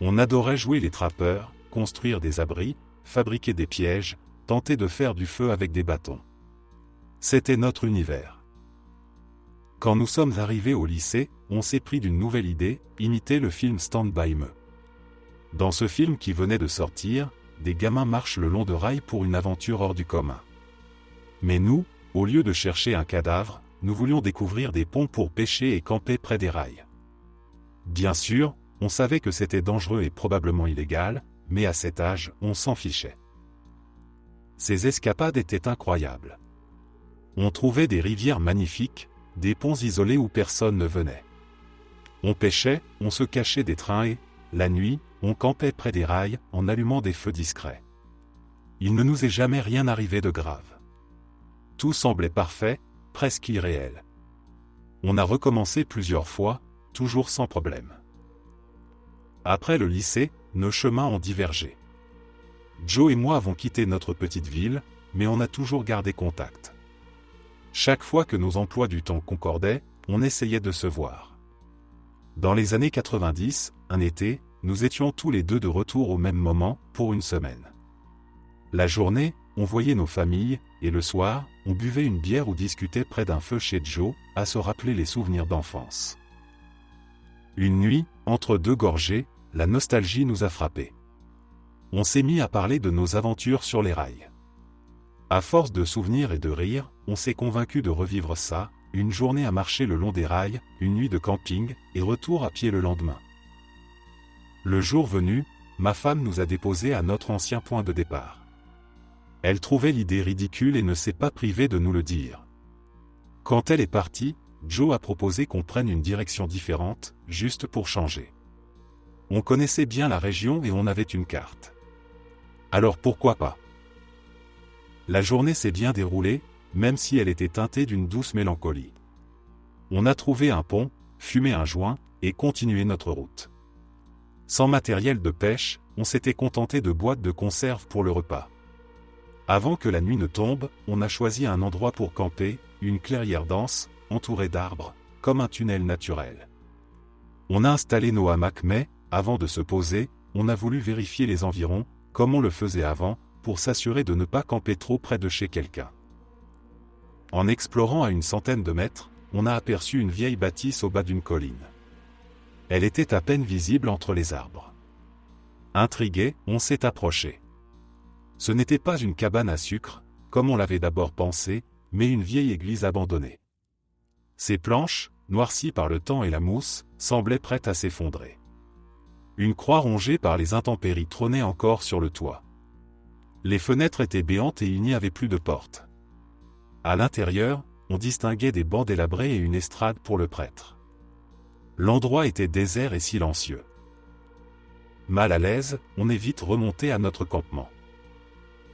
On adorait jouer les trappeurs, construire des abris, fabriquer des pièges, tenter de faire du feu avec des bâtons. C'était notre univers. Quand nous sommes arrivés au lycée, on s'est pris d'une nouvelle idée, imiter le film Stand By Me. Dans ce film qui venait de sortir, des gamins marchent le long de rails pour une aventure hors du commun. Mais nous, au lieu de chercher un cadavre, nous voulions découvrir des ponts pour pêcher et camper près des rails. Bien sûr, on savait que c'était dangereux et probablement illégal, mais à cet âge, on s'en fichait. Ces escapades étaient incroyables. On trouvait des rivières magnifiques, des ponts isolés où personne ne venait. On pêchait, on se cachait des trains et, la nuit, on campait près des rails en allumant des feux discrets. Il ne nous est jamais rien arrivé de grave. Tout semblait parfait, presque irréel. On a recommencé plusieurs fois, toujours sans problème. Après le lycée, nos chemins ont divergé. Joe et moi avons quitté notre petite ville, mais on a toujours gardé contact. Chaque fois que nos emplois du temps concordaient, on essayait de se voir. Dans les années 90, un été, nous étions tous les deux de retour au même moment, pour une semaine. La journée, on voyait nos familles, et le soir, on buvait une bière ou discutait près d'un feu chez Joe, à se rappeler les souvenirs d'enfance. Une nuit, entre deux gorgées, la nostalgie nous a frappés. On s'est mis à parler de nos aventures sur les rails. À force de souvenirs et de rire, on s'est convaincu de revivre ça, une journée à marcher le long des rails, une nuit de camping, et retour à pied le lendemain. Le jour venu, ma femme nous a déposés à notre ancien point de départ. Elle trouvait l'idée ridicule et ne s'est pas privée de nous le dire. Quand elle est partie, Joe a proposé qu'on prenne une direction différente, juste pour changer. On connaissait bien la région et on avait une carte. Alors pourquoi pas ? La journée s'est bien déroulée, même si elle était teintée d'une douce mélancolie. On a trouvé un pont, fumé un joint, et continué notre route. Sans matériel de pêche, on s'était contenté de boîtes de conserve pour le repas. Avant que la nuit ne tombe, on a choisi un endroit pour camper, une clairière dense, entourée d'arbres, comme un tunnel naturel. On a installé nos hamacs mais, avant de se poser, on a voulu vérifier les environs, comme on le faisait avant, pour s'assurer de ne pas camper trop près de chez quelqu'un. En explorant à une centaine de mètres, on a aperçu une vieille bâtisse au bas d'une colline. Elle était à peine visible entre les arbres. Intrigué, on s'est approché. Ce n'était pas une cabane à sucre, comme on l'avait d'abord pensé, mais une vieille église abandonnée. Ses planches, noircies par le temps et la mousse, semblaient prêtes à s'effondrer. Une croix rongée par les intempéries trônait encore sur le toit. Les fenêtres étaient béantes et il n'y avait plus de porte. À l'intérieur, on distinguait des bancs délabrés et une estrade pour le prêtre. L'endroit était désert et silencieux. Mal à l'aise, on est vite remonté à notre campement.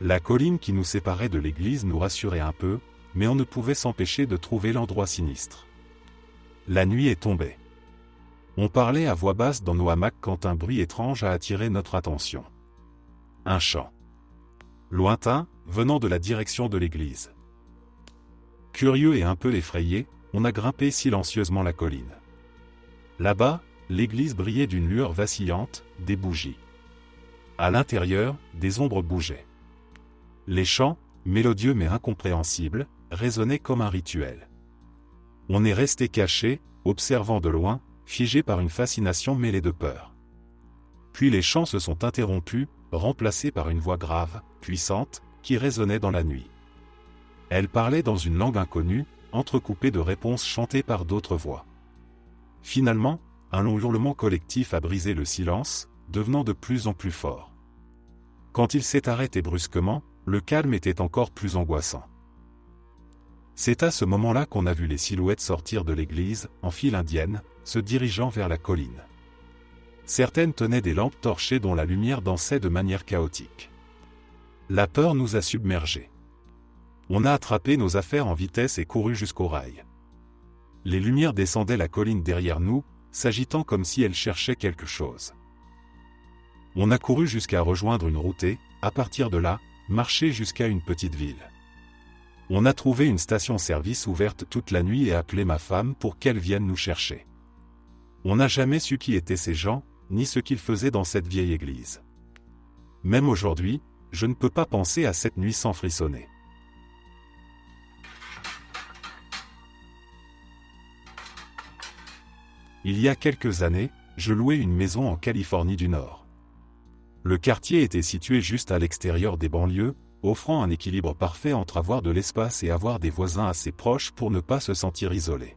La colline qui nous séparait de l'église nous rassurait un peu, mais on ne pouvait s'empêcher de trouver l'endroit sinistre. La nuit est tombée. On parlait à voix basse dans nos hamacs quand un bruit étrange a attiré notre attention. Un chant. Lointain, venant de la direction de l'église. Curieux et un peu effrayé, on a grimpé silencieusement la colline. Là-bas, l'église brillait d'une lueur vacillante, des bougies. À l'intérieur, des ombres bougeaient. Les chants, mélodieux mais incompréhensibles, résonnaient comme un rituel. On est resté caché, observant de loin, figé par une fascination mêlée de peur. Puis les chants se sont interrompus, remplacés par une voix grave, puissante, qui résonnait dans la nuit. Elle parlait dans une langue inconnue, entrecoupée de réponses chantées par d'autres voix. Finalement, un long hurlement collectif a brisé le silence, devenant de plus en plus fort. Quand il s'est arrêté brusquement, le calme était encore plus angoissant. C'est à ce moment-là qu'on a vu les silhouettes sortir de l'église, en file indienne, se dirigeant vers la colline. Certaines tenaient des lampes torchées dont la lumière dansait de manière chaotique. La peur nous a submergés. On a attrapé nos affaires en vitesse et couru jusqu'au rail. Les lumières descendaient la colline derrière nous, s'agitant comme si elles cherchaient quelque chose. On a couru jusqu'à rejoindre une route et, à partir de là, marché jusqu'à une petite ville. On a trouvé une station-service ouverte toute la nuit et appelé ma femme pour qu'elle vienne nous chercher. On n'a jamais su qui étaient ces gens, ni ce qu'ils faisaient dans cette vieille église. Même aujourd'hui, je ne peux pas penser à cette nuit sans frissonner. Il y a quelques années, je louais une maison en Californie du Nord. Le quartier était situé juste à l'extérieur des banlieues, offrant un équilibre parfait entre avoir de l'espace et avoir des voisins assez proches pour ne pas se sentir isolé.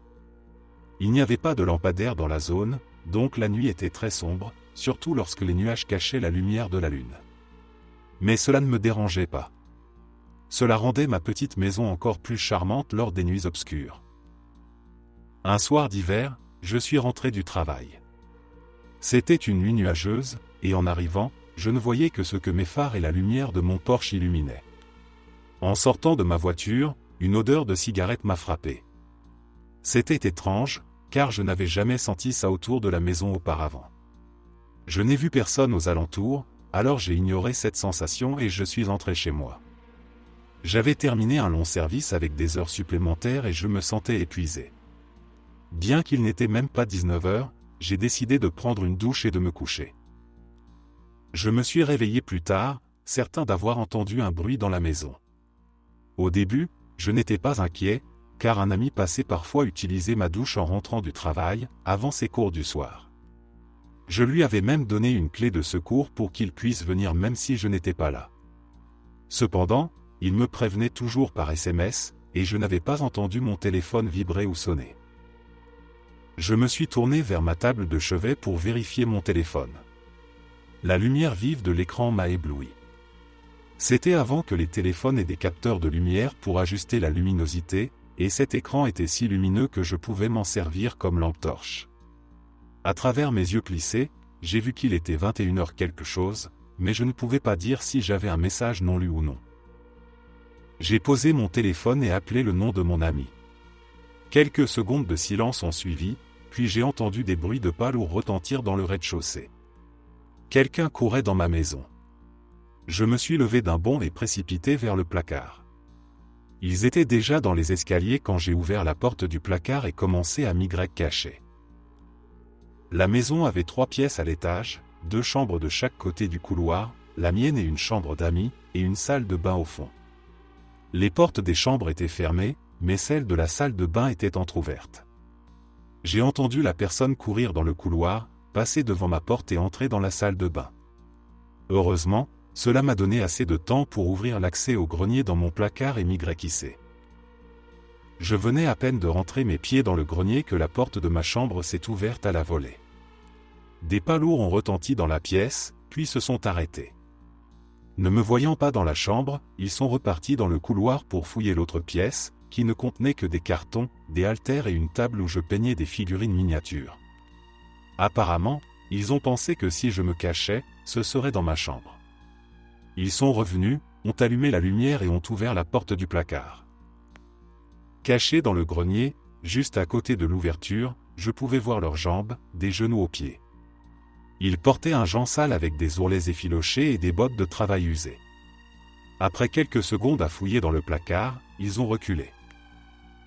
Il n'y avait pas de lampadaire dans la zone, donc la nuit était très sombre, surtout lorsque les nuages cachaient la lumière de la lune. Mais cela ne me dérangeait pas. Cela rendait ma petite maison encore plus charmante lors des nuits obscures. Un soir d'hiver, je suis rentré du travail. C'était une nuit nuageuse, et en arrivant, je ne voyais que ce que mes phares et la lumière de mon Porsche illuminaient. En sortant de ma voiture, une odeur de cigarette m'a frappé. C'était étrange, car je n'avais jamais senti ça autour de la maison auparavant. Je n'ai vu personne aux alentours, alors j'ai ignoré cette sensation et je suis entré chez moi. J'avais terminé un long service avec des heures supplémentaires et je me sentais épuisé. Bien qu'il n'était même pas 19 heures, j'ai décidé de prendre une douche et de me coucher. Je me suis réveillé plus tard, certain d'avoir entendu un bruit dans la maison. Au début, je n'étais pas inquiet, car un ami passait parfois utiliser ma douche en rentrant du travail, avant ses cours du soir. Je lui avais même donné une clé de secours pour qu'il puisse venir même si je n'étais pas là. Cependant, il me prévenait toujours par SMS, et je n'avais pas entendu mon téléphone vibrer ou sonner. Je me suis tourné vers ma table de chevet pour vérifier mon téléphone. La lumière vive de l'écran m'a ébloui. C'était avant que les téléphones aient des capteurs de lumière pour ajuster la luminosité, et cet écran était si lumineux que je pouvais m'en servir comme lampe torche. À travers mes yeux plissés, j'ai vu qu'il était 21h quelque chose, mais je ne pouvais pas dire si j'avais un message non lu ou non. J'ai posé mon téléphone et appelé le nom de mon ami. Quelques secondes de silence ont suivi, puis j'ai entendu des bruits de pas lourds retentir dans le rez-de-chaussée. Quelqu'un courait dans ma maison. Je me suis levé d'un bond et précipité vers le placard. Ils étaient déjà dans les escaliers quand j'ai ouvert la porte du placard et commencé à m'y cacher. La maison avait 3 pièces à l'étage, 2 chambres de chaque côté du couloir, la mienne et une chambre d'amis, et une salle de bain au fond. Les portes des chambres étaient fermées, mais celle de la salle de bain était entr'ouverte. J'ai entendu la personne courir dans le couloir, passer devant ma porte et entrer dans la salle de bain. Heureusement, cela m'a donné assez de temps pour ouvrir l'accès au grenier dans mon placard et m'y glisser. Je venais à peine de rentrer mes pieds dans le grenier que la porte de ma chambre s'est ouverte à la volée. Des pas lourds ont retenti dans la pièce, puis se sont arrêtés. Ne me voyant pas dans la chambre, ils sont repartis dans le couloir pour fouiller l'autre pièce, qui ne contenait que des cartons, des haltères et une table où je peignais des figurines miniatures. Apparemment, ils ont pensé que si je me cachais, ce serait dans ma chambre. Ils sont revenus, ont allumé la lumière et ont ouvert la porte du placard. Caché dans le grenier, juste à côté de l'ouverture, je pouvais voir leurs jambes, des genoux aux pieds. Ils portaient un jean sale avec des ourlets effilochés et des bottes de travail usées. Après quelques secondes à fouiller dans le placard, ils ont reculé.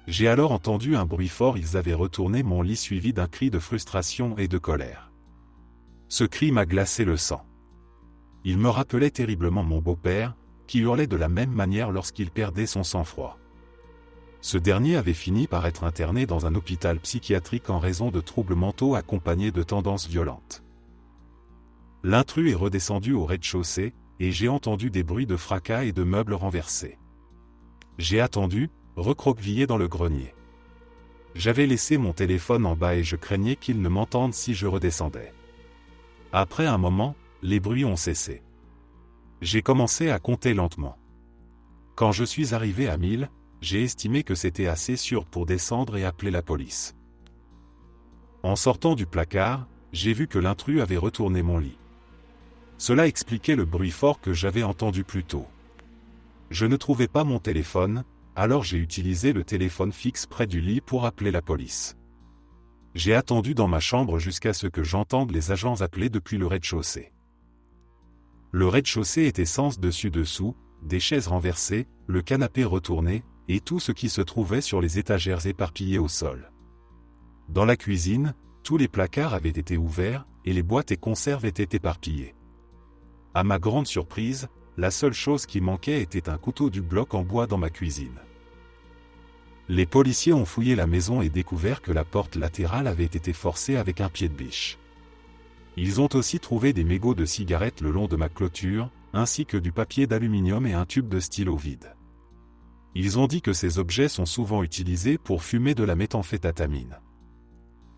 J'ai alors entendu un bruit fort, ils avaient retourné mon lit suivi d'un cri de frustration et de colère. Ce cri m'a glacé le sang. Il me rappelait terriblement mon beau-père, qui hurlait de la même manière lorsqu'il perdait son sang-froid. Ce dernier avait fini par être interné dans un hôpital psychiatrique en raison de troubles mentaux accompagnés de tendances violentes. L'intrus est redescendu au rez-de-chaussée, et j'ai entendu des bruits de fracas et de meubles renversés. J'ai attendu, recroquevillé dans le grenier. J'avais laissé mon téléphone en bas et je craignais qu'il ne m'entende si je redescendais. Après un moment, les bruits ont cessé. J'ai commencé à compter lentement. Quand je suis arrivé à 1000, j'ai estimé que c'était assez sûr pour descendre et appeler la police. En sortant du placard, j'ai vu que l'intrus avait retourné mon lit. Cela expliquait le bruit fort que j'avais entendu plus tôt. Je ne trouvais pas mon téléphone, alors j'ai utilisé le téléphone fixe près du lit pour appeler la police. J'ai attendu dans ma chambre jusqu'à ce que j'entende les agents appeler depuis le rez-de-chaussée. Le rez-de-chaussée était sens dessus-dessous, des chaises renversées, le canapé retourné, et tout ce qui se trouvait sur les étagères éparpillées au sol. Dans la cuisine, tous les placards avaient été ouverts, et les boîtes et conserves étaient éparpillées. À ma grande surprise, la seule chose qui manquait était un couteau du bloc en bois dans ma cuisine. Les policiers ont fouillé la maison et découvert que la porte latérale avait été forcée avec un pied de biche. Ils ont aussi trouvé des mégots de cigarettes le long de ma clôture, ainsi que du papier d'aluminium et un tube de stylo vide. Ils ont dit que ces objets sont souvent utilisés pour fumer de la méthamphétamine.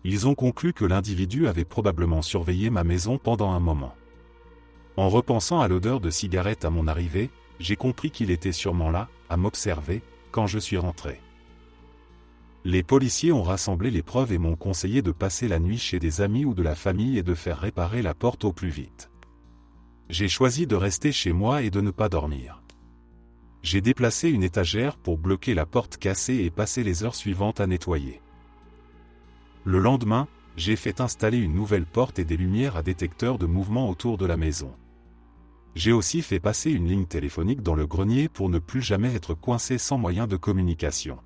Ils ont conclu que l'individu avait probablement surveillé ma maison pendant un moment. En repensant à l'odeur de cigarette à mon arrivée, j'ai compris qu'il était sûrement là, à m'observer, quand je suis rentré. Les policiers ont rassemblé les preuves et m'ont conseillé de passer la nuit chez des amis ou de la famille et de faire réparer la porte au plus vite. J'ai choisi de rester chez moi et de ne pas dormir. J'ai déplacé une étagère pour bloquer la porte cassée et passer les heures suivantes à nettoyer. Le lendemain, j'ai fait installer une nouvelle porte et des lumières à détecteur de mouvement autour de la maison. J'ai aussi fait passer une ligne téléphonique dans le grenier pour ne plus jamais être coincé sans moyen de communication.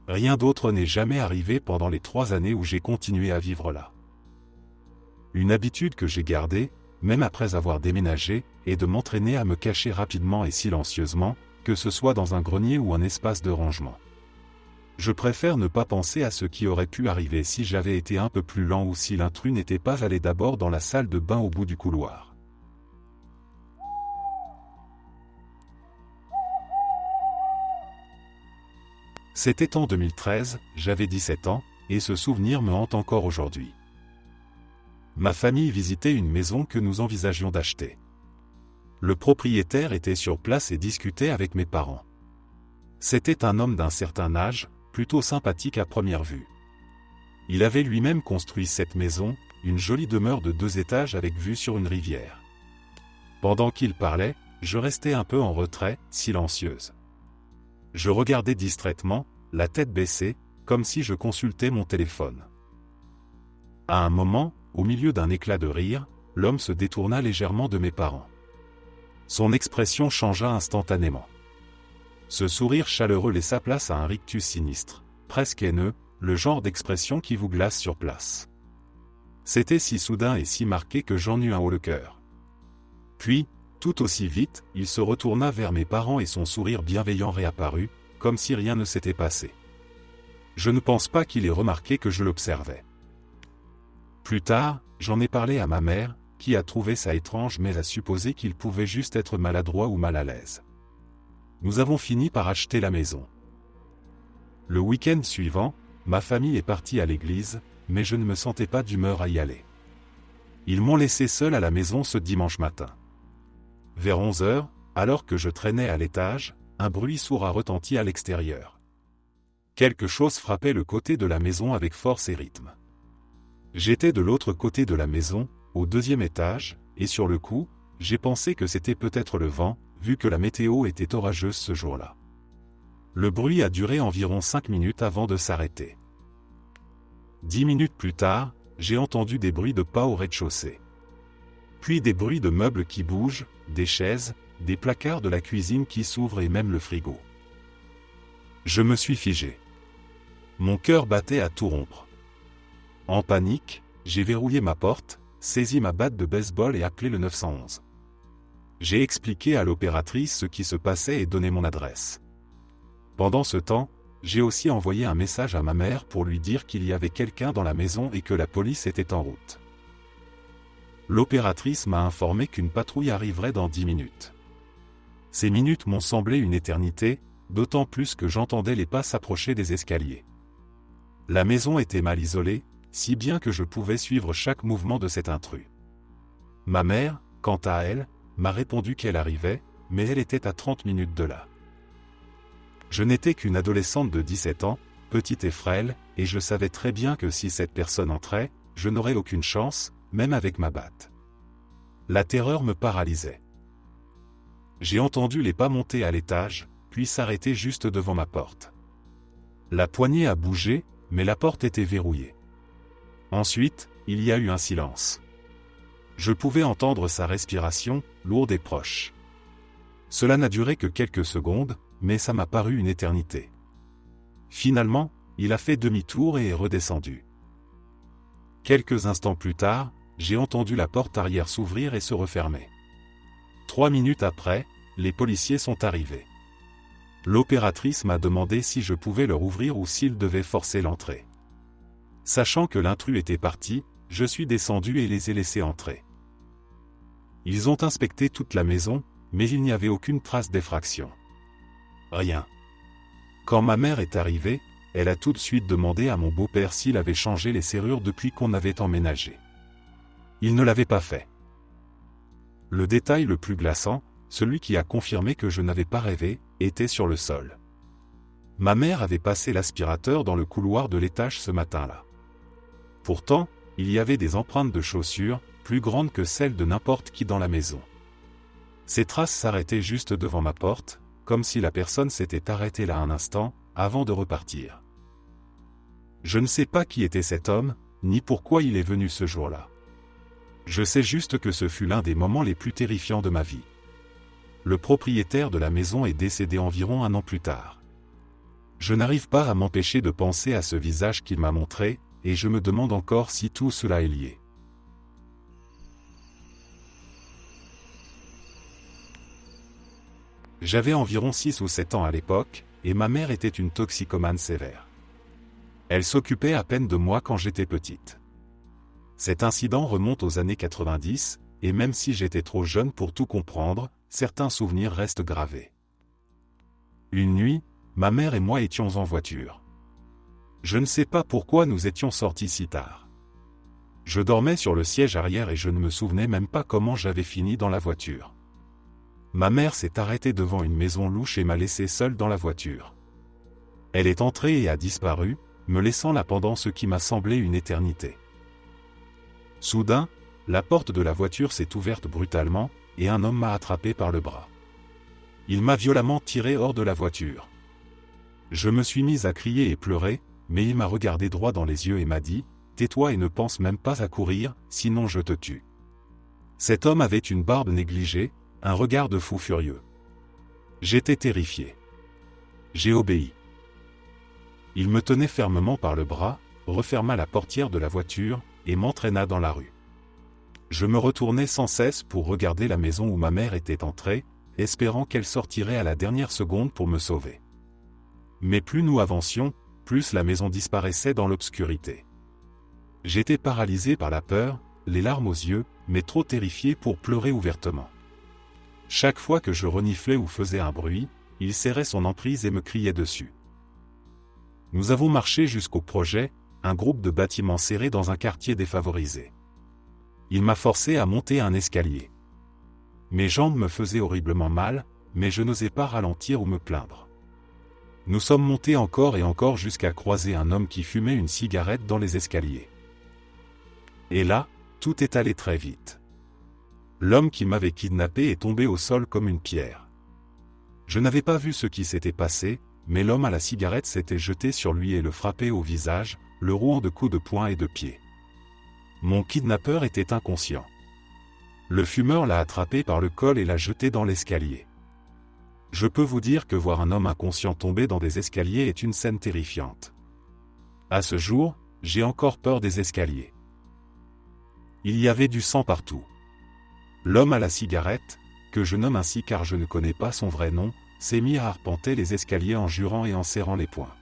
Rien d'autre n'est jamais arrivé pendant les 3 années où j'ai continué à vivre là. Une habitude que j'ai gardée, même après avoir déménagé, est de m'entraîner à me cacher rapidement et silencieusement, que ce soit dans un grenier ou un espace de rangement. Je préfère ne pas penser à ce qui aurait pu arriver si j'avais été un peu plus lent ou si l'intrus n'était pas allé d'abord dans la salle de bain au bout du couloir. C'était en 2013, j'avais 17 ans, et ce souvenir me hante encore aujourd'hui. Ma famille visitait une maison que nous envisagions d'acheter. Le propriétaire était sur place et discutait avec mes parents. C'était un homme d'un certain âge, plutôt sympathique à première vue. Il avait lui-même construit cette maison, une jolie demeure de 2 étages avec vue sur une rivière. Pendant qu'il parlait, je restais un peu en retrait, silencieuse. Je regardais distraitement, la tête baissée, comme si je consultais mon téléphone. À un moment, au milieu d'un éclat de rire, l'homme se détourna légèrement de mes parents. Son expression changea instantanément. Ce sourire chaleureux laissa place à un rictus sinistre, presque haineux, le genre d'expression qui vous glace sur place. C'était si soudain et si marqué que j'en eus un haut le cœur. Puis, tout aussi vite, il se retourna vers mes parents et son sourire bienveillant réapparut, comme si rien ne s'était passé. Je ne pense pas qu'il ait remarqué que je l'observais. Plus tard, j'en ai parlé à ma mère, qui a trouvé ça étrange mais a supposé qu'il pouvait juste être maladroit ou mal à l'aise. Nous avons fini par acheter la maison. Le week-end suivant, ma famille est partie à l'église, mais je ne me sentais pas d'humeur à y aller. Ils m'ont laissé seul à la maison ce dimanche matin. Vers 11h, alors que je traînais à l'étage, un bruit sourd a retenti à l'extérieur. Quelque chose frappait le côté de la maison avec force et rythme. J'étais de l'autre côté de la maison, au 2e étage, et sur le coup, j'ai pensé que c'était peut-être le vent, vu que la météo était orageuse ce jour-là. Le bruit a duré environ 5 minutes avant de s'arrêter. 10 minutes plus tard, j'ai entendu des bruits de pas au rez-de-chaussée. Puis des bruits de meubles qui bougent, des chaises, des placards de la cuisine qui s'ouvrent et même le frigo. Je me suis figé. Mon cœur battait à tout rompre. En panique, j'ai verrouillé ma porte, saisi ma batte de baseball et appelé le 911. J'ai expliqué à l'opératrice ce qui se passait et donné mon adresse. Pendant ce temps, j'ai aussi envoyé un message à ma mère pour lui dire qu'il y avait quelqu'un dans la maison et que la police était en route. L'opératrice m'a informé qu'une patrouille arriverait dans 10 minutes. Ces minutes m'ont semblé une éternité, d'autant plus que j'entendais les pas s'approcher des escaliers. La maison était mal isolée, si bien que je pouvais suivre chaque mouvement de cet intrus. Ma mère, quant à elle, m'a répondu qu'elle arrivait, mais elle était à 30 minutes de là. Je n'étais qu'une adolescente de 17 ans, petite et frêle, et je savais très bien que si cette personne entrait, je n'aurais aucune chance, même avec ma batte. La terreur me paralysait. J'ai entendu les pas monter à l'étage, puis s'arrêter juste devant ma porte. La poignée a bougé, mais la porte était verrouillée. Ensuite, il y a eu un silence. Je pouvais entendre sa respiration, lourde et proche. Cela n'a duré que quelques secondes, mais ça m'a paru une éternité. Finalement, il a fait demi-tour et est redescendu. Quelques instants plus tard, j'ai entendu la porte arrière s'ouvrir et se refermer. 3 minutes après, les policiers sont arrivés. L'opératrice m'a demandé si je pouvais leur ouvrir ou s'ils devaient forcer l'entrée. Sachant que l'intrus était parti, je suis descendu et les ai laissés entrer. Ils ont inspecté toute la maison, mais il n'y avait aucune trace d'effraction. Rien. Quand ma mère est arrivée, elle a tout de suite demandé à mon beau-père s'il avait changé les serrures depuis qu'on avait emménagé. Il ne l'avait pas fait. Le détail le plus glaçant, celui qui a confirmé que je n'avais pas rêvé, était sur le sol. Ma mère avait passé l'aspirateur dans le couloir de l'étage ce matin-là. Pourtant, il y avait des empreintes de chaussures, plus grandes que celles de n'importe qui dans la maison. Ces traces s'arrêtaient juste devant ma porte, comme si la personne s'était arrêtée là un instant, avant de repartir. Je ne sais pas qui était cet homme, ni pourquoi il est venu ce jour-là. Je sais juste que ce fut l'un des moments les plus terrifiants de ma vie. Le propriétaire de la maison est décédé environ 1 an plus tard. Je n'arrive pas à m'empêcher de penser à ce visage qu'il m'a montré, et je me demande encore si tout cela est lié. J'avais environ 6 ou 7 ans à l'époque, et ma mère était une toxicomane sévère. Elle s'occupait à peine de moi quand j'étais petite. Cet incident remonte aux années 90, et même si j'étais trop jeune pour tout comprendre, certains souvenirs restent gravés. Une nuit, ma mère et moi étions en voiture. Je ne sais pas pourquoi nous étions sortis si tard. Je dormais sur le siège arrière et je ne me souvenais même pas comment j'avais fini dans la voiture. Ma mère s'est arrêtée devant une maison louche et m'a laissé seul dans la voiture. Elle est entrée et a disparu, me laissant là pendant ce qui m'a semblé une éternité. Soudain, la porte de la voiture s'est ouverte brutalement, et un homme m'a attrapé par le bras. Il m'a violemment tiré hors de la voiture. Je me suis mis à crier et pleurer, mais il m'a regardé droit dans les yeux et m'a dit « Tais-toi et ne pense même pas à courir, sinon je te tue ». Cet homme avait une barbe négligée, un regard de fou furieux. J'étais terrifié. J'ai obéi. Il me tenait fermement par le bras, referma la portière de la voiture, et m'entraîna dans la rue. Je me retournais sans cesse pour regarder la maison où ma mère était entrée, espérant qu'elle sortirait à la dernière seconde pour me sauver. Mais plus nous avancions, plus la maison disparaissait dans l'obscurité. J'étais paralysé par la peur, les larmes aux yeux, mais trop terrifié pour pleurer ouvertement. Chaque fois que je reniflais ou faisais un bruit, il serrait son emprise et me criait dessus. Nous avons marché jusqu'au projet, un groupe de bâtiments serrés dans un quartier défavorisé. Il m'a forcé à monter un escalier. Mes jambes me faisaient horriblement mal, mais je n'osais pas ralentir ou me plaindre. Nous sommes montés encore et encore jusqu'à croiser un homme qui fumait une cigarette dans les escaliers. Et là, tout est allé très vite. L'homme qui m'avait kidnappé est tombé au sol comme une pierre. Je n'avais pas vu ce qui s'était passé, mais l'homme à la cigarette s'était jeté sur lui et le frappait au visage, le rouant de coups de poing et de pied. Mon kidnappeur était inconscient. Le fumeur l'a attrapé par le col et l'a jeté dans l'escalier. Je peux vous dire que voir un homme inconscient tomber dans des escaliers est une scène terrifiante. À ce jour, j'ai encore peur des escaliers. Il y avait du sang partout. L'homme à la cigarette, que je nomme ainsi car je ne connais pas son vrai nom, s'est mis à arpenter les escaliers en jurant et en serrant les poings.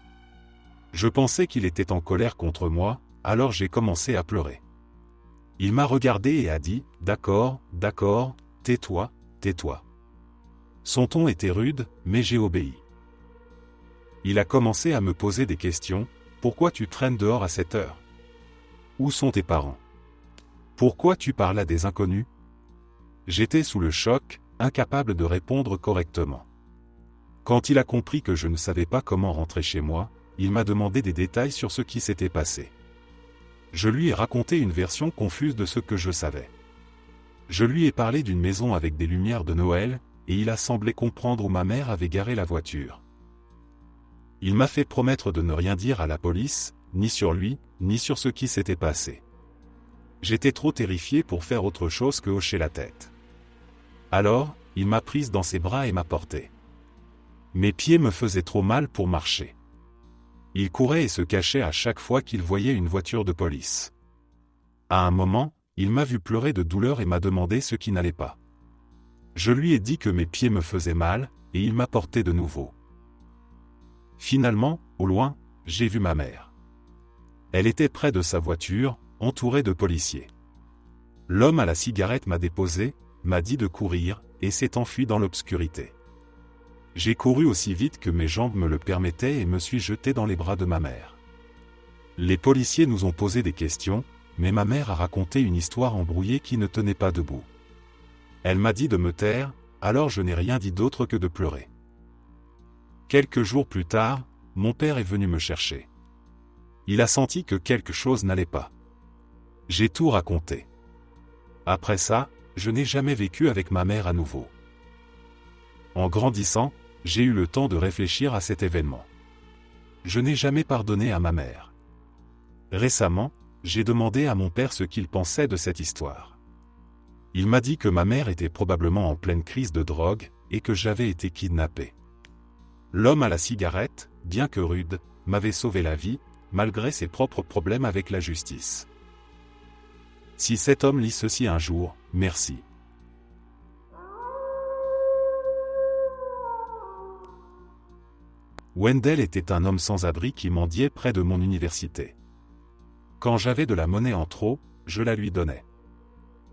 Je pensais qu'il était en colère contre moi, alors j'ai commencé à pleurer. Il m'a regardé et a dit « D'accord, d'accord, tais-toi, tais-toi ». Son ton était rude, mais j'ai obéi. Il a commencé à me poser des questions. « Pourquoi tu traînes dehors à cette heure? Où sont tes parents? Pourquoi tu parles à des inconnus? J'étais sous le choc, incapable de répondre correctement. Quand il a compris que je ne savais pas comment rentrer chez moi, il m'a demandé des détails sur ce qui s'était passé. Je lui ai raconté une version confuse de ce que je savais. Je lui ai parlé d'une maison avec des lumières de Noël, et il a semblé comprendre où ma mère avait garé la voiture. Il m'a fait promettre de ne rien dire à la police, ni sur lui, ni sur ce qui s'était passé. J'étais trop terrifié pour faire autre chose que hocher la tête. Alors, il m'a prise dans ses bras et m'a porté. Mes pieds me faisaient trop mal pour marcher. Il courait et se cachait à chaque fois qu'il voyait une voiture de police. À un moment, il m'a vu pleurer de douleur et m'a demandé ce qui n'allait pas. Je lui ai dit que mes pieds me faisaient mal, et il m'a porté de nouveau. Finalement, au loin, j'ai vu ma mère. Elle était près de sa voiture, entourée de policiers. L'homme à la cigarette m'a déposé, m'a dit de courir, et s'est enfui dans l'obscurité. J'ai couru aussi vite que mes jambes me le permettaient et me suis jeté dans les bras de ma mère. Les policiers nous ont posé des questions, mais ma mère a raconté une histoire embrouillée qui ne tenait pas debout. Elle m'a dit de me taire, alors je n'ai rien dit d'autre que de pleurer. Quelques jours plus tard, mon père est venu me chercher. Il a senti que quelque chose n'allait pas. J'ai tout raconté. Après ça, je n'ai jamais vécu avec ma mère à nouveau. En grandissant, j'ai eu le temps de réfléchir à cet événement. Je n'ai jamais pardonné à ma mère. Récemment, j'ai demandé à mon père ce qu'il pensait de cette histoire. Il m'a dit que ma mère était probablement en pleine crise de drogue et que j'avais été kidnappé. L'homme à la cigarette, bien que rude, m'avait sauvé la vie, malgré ses propres problèmes avec la justice. Si cet homme lit ceci un jour, merci. Wendell était un homme sans abri qui mendiait près de mon université. Quand j'avais de la monnaie en trop, je la lui donnais.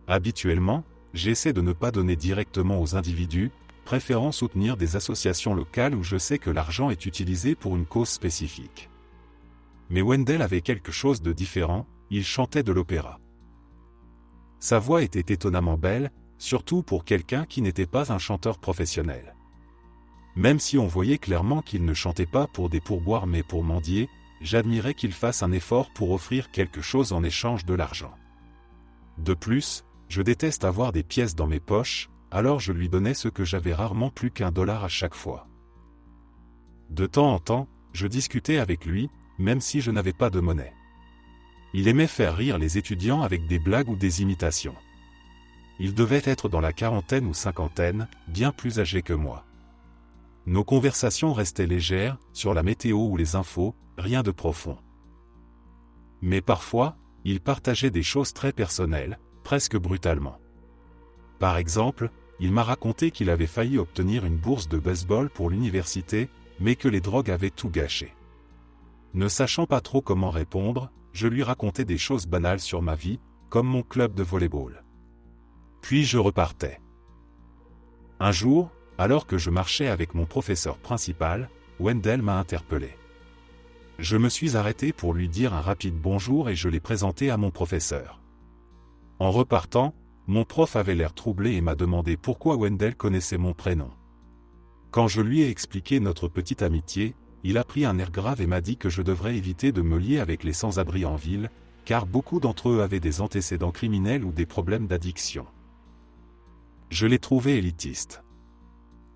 Habituellement, j'essaie de ne pas donner directement aux individus, préférant soutenir des associations locales où je sais que l'argent est utilisé pour une cause spécifique. Mais Wendell avait quelque chose de différent, il chantait de l'opéra. Sa voix était étonnamment belle, surtout pour quelqu'un qui n'était pas un chanteur professionnel. Même si on voyait clairement qu'il ne chantait pas pour des pourboires mais pour mendier, j'admirais qu'il fasse un effort pour offrir quelque chose en échange de l'argent. De plus, je déteste avoir des pièces dans mes poches, alors je lui donnais ce que j'avais rarement plus qu'$1 à chaque fois. De temps en temps, je discutais avec lui, même si je n'avais pas de monnaie. Il aimait faire rire les étudiants avec des blagues ou des imitations. Il devait être dans la quarantaine ou cinquantaine, bien plus âgé que moi. Nos conversations restaient légères, sur la météo ou les infos, rien de profond. Mais parfois, il partageait des choses très personnelles, presque brutalement. Par exemple, il m'a raconté qu'il avait failli obtenir une bourse de baseball pour l'université, mais que les drogues avaient tout gâché. Ne sachant pas trop comment répondre, je lui racontais des choses banales sur ma vie, comme mon club de volley-ball. Puis je repartais. Un jour, alors que je marchais avec mon professeur principal, Wendell m'a interpellé. Je me suis arrêté pour lui dire un rapide bonjour et je l'ai présenté à mon professeur. En repartant, mon prof avait l'air troublé et m'a demandé pourquoi Wendell connaissait mon prénom. Quand je lui ai expliqué notre petite amitié, il a pris un air grave et m'a dit que je devrais éviter de me lier avec les sans-abri en ville, car beaucoup d'entre eux avaient des antécédents criminels ou des problèmes d'addiction. Je l'ai trouvé élitiste.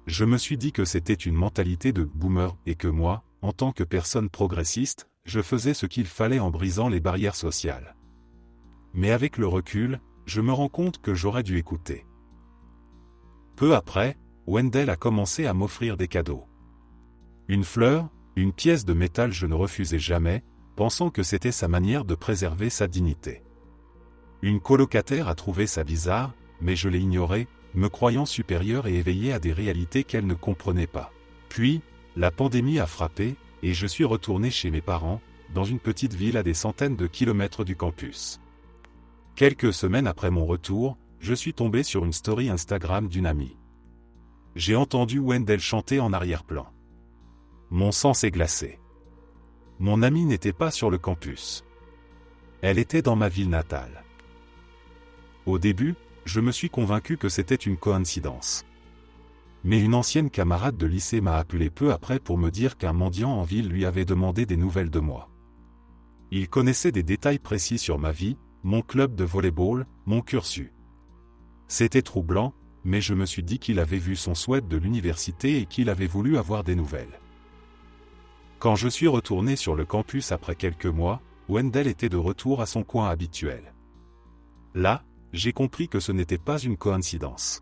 Je me suis dit que c'était une mentalité de boomer et que moi, en tant que personne progressiste, je faisais ce qu'il fallait en brisant les barrières sociales. Mais avec le recul, je me rends compte que j'aurais dû écouter. Peu après, Wendell a commencé à m'offrir des cadeaux. Une fleur, une pièce de métal je ne refusais jamais, pensant que c'était sa manière de préserver sa dignité. Une colocataire a trouvé ça bizarre, mais je l'ai ignoré, me croyant supérieure et éveillée à des réalités qu'elle ne comprenait pas. Puis, la pandémie a frappé, et je suis retourné chez mes parents, dans une petite ville à des centaines de kilomètres du campus. Quelques semaines après mon retour, je suis tombé sur une story Instagram d'une amie. J'ai entendu Wendell chanter en arrière-plan. Mon sang s'est glacé. Mon amie n'était pas sur le campus. Elle était dans ma ville natale. Au début, je me suis convaincu que c'était une coïncidence. Mais une ancienne camarade de lycée m'a appelé peu après pour me dire qu'un mendiant en ville lui avait demandé des nouvelles de moi. Il connaissait des détails précis sur ma vie, mon club de volley-ball, mon cursus. C'était troublant, mais je me suis dit qu'il avait vu son souhait de l'université et qu'il avait voulu avoir des nouvelles. Quand je suis retourné sur le campus après quelques mois, Wendell était de retour à son coin habituel. Là, j'ai compris que ce n'était pas une coïncidence.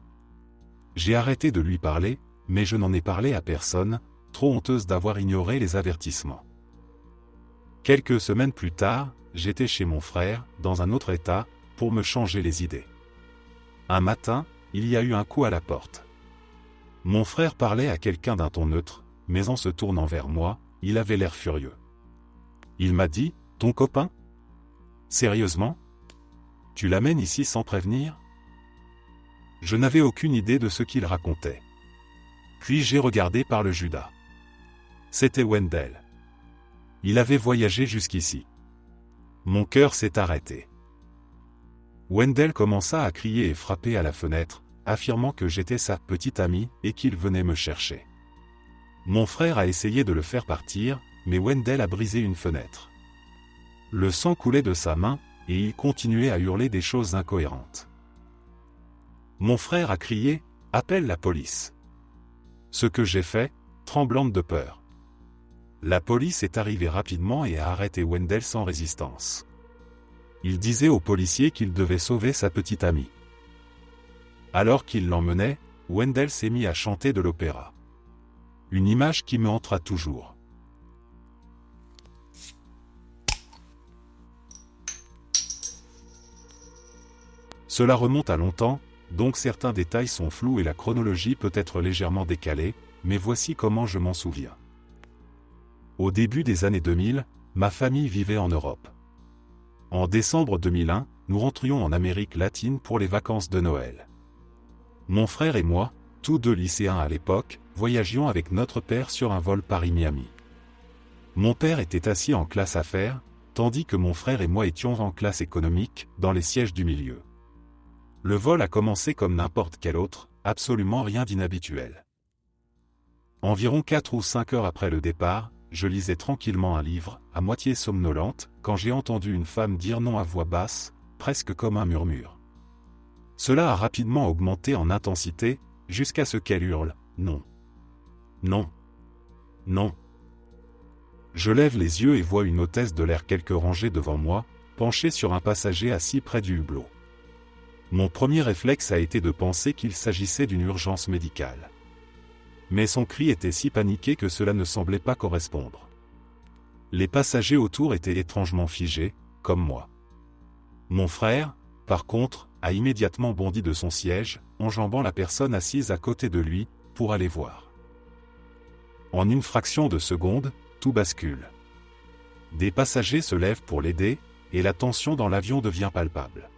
J'ai arrêté de lui parler, mais je n'en ai parlé à personne, trop honteuse d'avoir ignoré les avertissements. Quelques semaines plus tard, j'étais chez mon frère, dans un autre état, pour me changer les idées. Un matin, il y a eu un coup à la porte. Mon frère parlait à quelqu'un d'un ton neutre, mais en se tournant vers moi, il avait l'air furieux. Il m'a dit, « Ton copain ? Sérieusement ? Tu l'amènes ici sans prévenir ?» Je n'avais aucune idée de ce qu'il racontait. Puis j'ai regardé par le Judas. C'était Wendell. Il avait voyagé jusqu'ici. Mon cœur s'est arrêté. Wendell commença à crier et frapper à la fenêtre, affirmant que j'étais sa petite amie et qu'il venait me chercher. Mon frère a essayé de le faire partir, mais Wendell a brisé une fenêtre. Le sang coulait de sa main, et il continuait à hurler des choses incohérentes. Mon frère a crié « Appelle la police !» Ce que j'ai fait, tremblante de peur. La police est arrivée rapidement et a arrêté Wendell sans résistance. Il disait aux policiers qu'il devait sauver sa petite amie. Alors qu'il l'emmenait, Wendell s'est mis à chanter de l'opéra. Une image qui me hantera toujours. Cela remonte à longtemps, donc certains détails sont flous et la chronologie peut être légèrement décalée, mais voici comment je m'en souviens. Au début des années 2000, ma famille vivait en Europe. En décembre 2001, nous rentrions en Amérique latine pour les vacances de Noël. Mon frère et moi, tous deux lycéens à l'époque, voyagions avec notre père sur un vol Paris-Miami. Mon père était assis en classe affaires, tandis que mon frère et moi étions en classe économique, dans les sièges du milieu. Le vol a commencé comme n'importe quel autre, absolument rien d'inhabituel. Environ 4 ou 5 heures après le départ, je lisais tranquillement un livre, à moitié somnolente, quand j'ai entendu une femme dire non à voix basse, presque comme un murmure. Cela a rapidement augmenté en intensité, jusqu'à ce qu'elle hurle « Non. Non. Non. » Je lève les yeux et vois une hôtesse de l'air quelques rangées devant moi, penchée sur un passager assis près du hublot. Mon premier réflexe a été de penser qu'il s'agissait d'une urgence médicale. Mais son cri était si paniqué que cela ne semblait pas correspondre. Les passagers autour étaient étrangement figés, comme moi. Mon frère, par contre, a immédiatement bondi de son siège, enjambant la personne assise à côté de lui, pour aller voir. En une fraction de seconde, tout bascule. Des passagers se lèvent pour l'aider, et la tension dans l'avion devient palpable.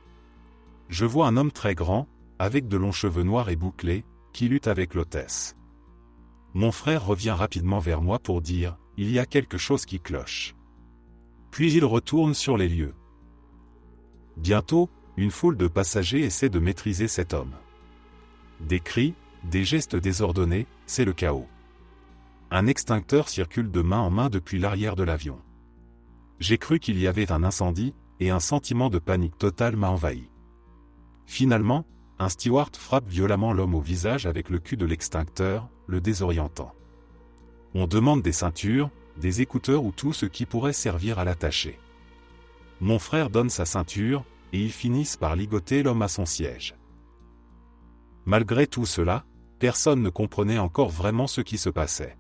Je vois un homme très grand, avec de longs cheveux noirs et bouclés, qui lutte avec l'hôtesse. Mon frère revient rapidement vers moi pour dire « Il y a quelque chose qui cloche ». Puis il retourne sur les lieux. Bientôt, une foule de passagers essaie de maîtriser cet homme. Des cris, des gestes désordonnés, c'est le chaos. Un extincteur circule de main en main depuis l'arrière de l'avion. J'ai cru qu'il y avait un incendie, et un sentiment de panique totale m'a envahi. Finalement, un steward frappe violemment l'homme au visage avec le cul de l'extincteur, le désorientant. On demande des ceintures, des écouteurs ou tout ce qui pourrait servir à l'attacher. Mon frère donne sa ceinture, et ils finissent par ligoter l'homme à son siège. Malgré tout cela, personne ne comprenait encore vraiment ce qui se passait.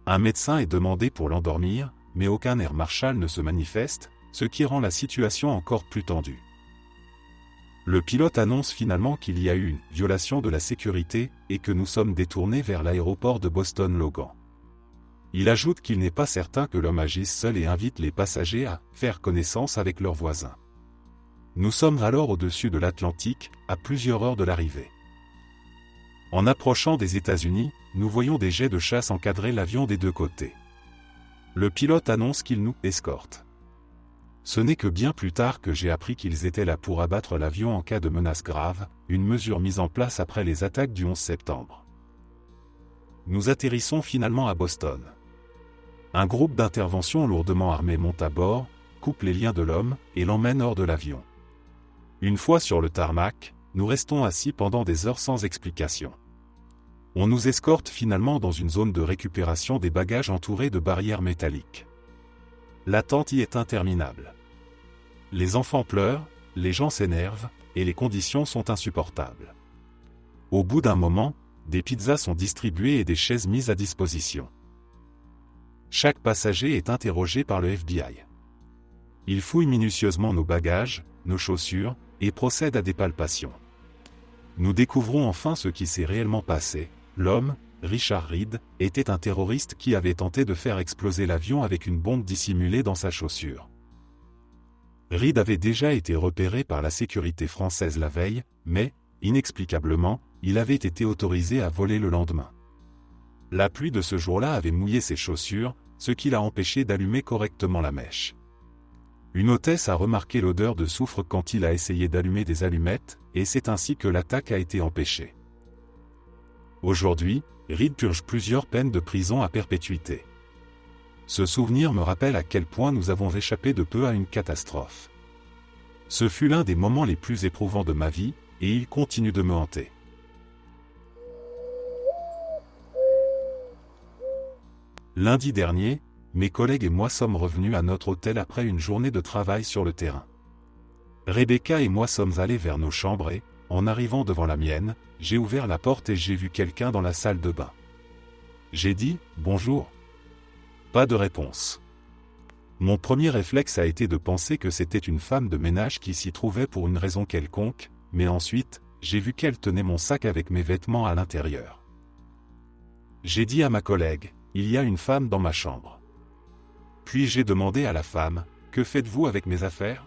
Un médecin est demandé pour l'endormir, mais aucun air Marshall ne se manifeste, ce qui rend la situation encore plus tendue. Le pilote annonce finalement qu'il y a eu une violation de la sécurité et que nous sommes détournés vers l'aéroport de Boston-Logan. Il ajoute qu'il n'est pas certain que l'homme agisse seul et invite les passagers à faire connaissance avec leurs voisins. Nous sommes alors au-dessus de l'Atlantique, à plusieurs heures de l'arrivée. En approchant des États-Unis, nous voyons des jets de chasse encadrer l'avion des deux côtés. Le pilote annonce qu'il nous escorte. Ce n'est que bien plus tard que j'ai appris qu'ils étaient là pour abattre l'avion en cas de menace grave, une mesure mise en place après les attaques du 11 septembre. Nous atterrissons finalement à Boston. Un groupe d'intervention lourdement armé monte à bord, coupe les liens de l'homme et l'emmène hors de l'avion. Une fois sur le tarmac, nous restons assis pendant des heures sans explication. On nous escorte finalement dans une zone de récupération des bagages entourée de barrières métalliques. L'attente y est interminable. Les enfants pleurent, les gens s'énervent, et les conditions sont insupportables. Au bout d'un moment, des pizzas sont distribuées et des chaises mises à disposition. Chaque passager est interrogé par le FBI. Il fouille minutieusement nos bagages, nos chaussures, et procède à des palpations. Nous découvrons enfin ce qui s'est réellement passé. L'homme, Richard Reed, était un terroriste qui avait tenté de faire exploser l'avion avec une bombe dissimulée dans sa chaussure. Reed avait déjà été repéré par la sécurité française la veille, mais, inexplicablement, il avait été autorisé à voler le lendemain. La pluie de ce jour-là avait mouillé ses chaussures, ce qui l'a empêché d'allumer correctement la mèche. Une hôtesse a remarqué l'odeur de soufre quand il a essayé d'allumer des allumettes, et c'est ainsi que l'attaque a été empêchée. Aujourd'hui, Reed purge plusieurs peines de prison à perpétuité. Ce souvenir me rappelle à quel point nous avons échappé de peu à une catastrophe. Ce fut l'un des moments les plus éprouvants de ma vie, et il continue de me hanter. Lundi dernier, mes collègues et moi sommes revenus à notre hôtel après une journée de travail sur le terrain. Rebecca et moi sommes allés vers nos chambres et, en arrivant devant la mienne, j'ai ouvert la porte et j'ai vu quelqu'un dans la salle de bain. J'ai dit « Bonjour ». Pas de réponse. Mon premier réflexe a été de penser que c'était une femme de ménage qui s'y trouvait pour une raison quelconque, mais ensuite, j'ai vu qu'elle tenait mon sac avec mes vêtements à l'intérieur. J'ai dit à ma collègue « Il y a une femme dans ma chambre ». Puis j'ai demandé à la femme « Que faites-vous avec mes affaires ?»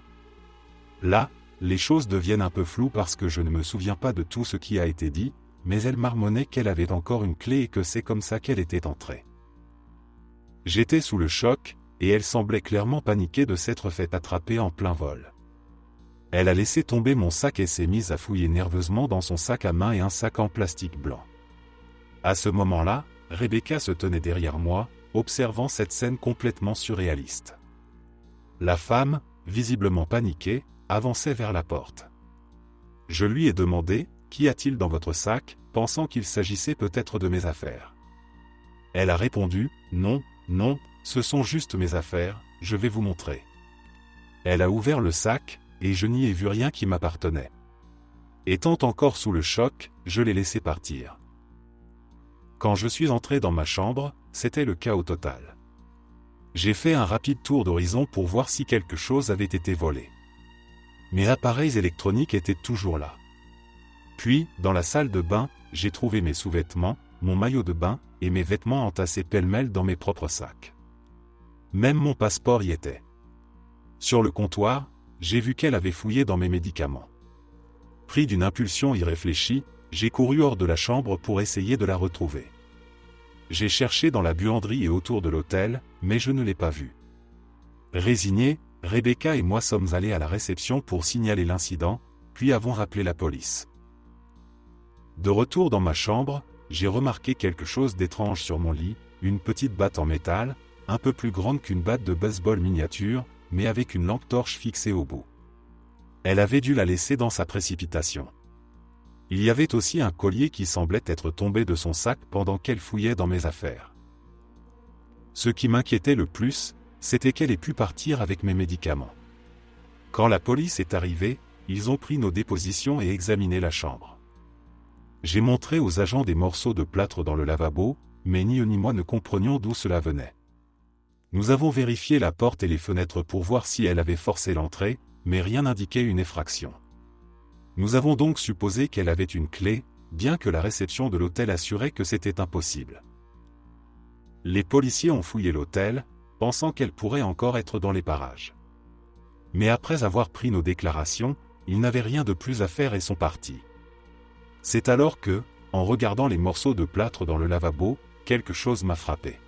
Là, les choses deviennent un peu floues parce que je ne me souviens pas de tout ce qui a été dit, mais elle marmonnait qu'elle avait encore une clé et que c'est comme ça qu'elle était entrée. J'étais sous le choc, et elle semblait clairement paniquée de s'être fait attraper en plein vol. Elle a laissé tomber mon sac et s'est mise à fouiller nerveusement dans son sac à main et un sac en plastique blanc. À ce moment-là, Rebecca se tenait derrière moi, observant cette scène complètement surréaliste. La femme, visiblement paniquée, avançait vers la porte. Je lui ai demandé « Qu'y a-t-il dans votre sac ?» pensant qu'il s'agissait peut-être de mes affaires. Elle a répondu « Non, non, ce sont juste mes affaires, je vais vous montrer. » Elle a ouvert le sac, et je n'y ai vu rien qui m'appartenait. Étant encore sous le choc, je l'ai laissé partir. Quand je suis entré dans ma chambre, c'était le chaos total. J'ai fait un rapide tour d'horizon pour voir si quelque chose avait été volé. Mes appareils électroniques étaient toujours là. Puis, dans la salle de bain, j'ai trouvé mes sous-vêtements, mon maillot de bain, et mes vêtements entassés pêle-mêle dans mes propres sacs. Même mon passeport y était. Sur le comptoir, j'ai vu qu'elle avait fouillé dans mes médicaments. Pris d'une impulsion irréfléchie, j'ai couru hors de la chambre pour essayer de la retrouver. J'ai cherché dans la buanderie et autour de l'hôtel, mais je ne l'ai pas vue. Résignés, Rebecca et moi sommes allés à la réception pour signaler l'incident, puis avons rappelé la police. De retour dans ma chambre, j'ai remarqué quelque chose d'étrange sur mon lit, une petite batte en métal, un peu plus grande qu'une batte de baseball miniature, mais avec une lampe torche fixée au bout. Elle avait dû la laisser dans sa précipitation. Il y avait aussi un collier qui semblait être tombé de son sac pendant qu'elle fouillait dans mes affaires. Ce qui m'inquiétait le plus, c'était qu'elle ait pu partir avec mes médicaments. Quand la police est arrivée, ils ont pris nos dépositions et examiné la chambre. J'ai montré aux agents des morceaux de plâtre dans le lavabo, mais ni eux ni moi ne comprenions d'où cela venait. Nous avons vérifié la porte et les fenêtres pour voir si elle avait forcé l'entrée, mais rien n'indiquait une effraction. Nous avons donc supposé qu'elle avait une clé, bien que la réception de l'hôtel assurait que c'était impossible. Les policiers ont fouillé l'hôtel, pensant qu'elle pourrait encore être dans les parages. Mais après avoir pris nos déclarations, ils n'avaient rien de plus à faire et sont partis. C'est alors que, en regardant les morceaux de plâtre dans le lavabo, quelque chose m'a frappé.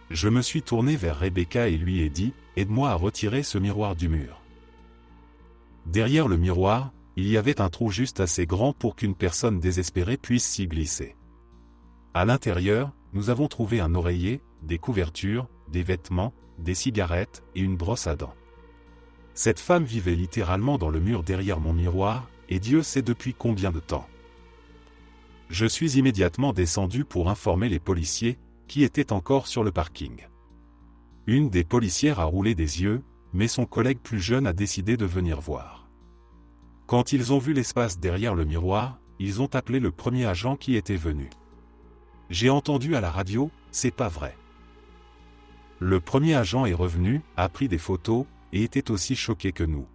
Je me suis tourné vers Rebecca et lui ai dit « Aide-moi à retirer ce miroir du mur ». Derrière le miroir, il y avait un trou juste assez grand pour qu'une personne désespérée puisse s'y glisser. À l'intérieur, nous avons trouvé un oreiller, des couvertures, des vêtements, des cigarettes et une brosse à dents. Cette femme vivait littéralement dans le mur derrière mon miroir, et Dieu sait depuis combien de temps. Je suis immédiatement descendu pour informer les policiers, qui étaient encore sur le parking. Une des policières a roulé des yeux, mais son collègue plus jeune a décidé de venir voir. Quand ils ont vu l'espace derrière le miroir, ils ont appelé le premier agent qui était venu. J'ai entendu à la radio, c'est pas vrai. Le premier agent est revenu, a pris des photos, et était aussi choqué que nous.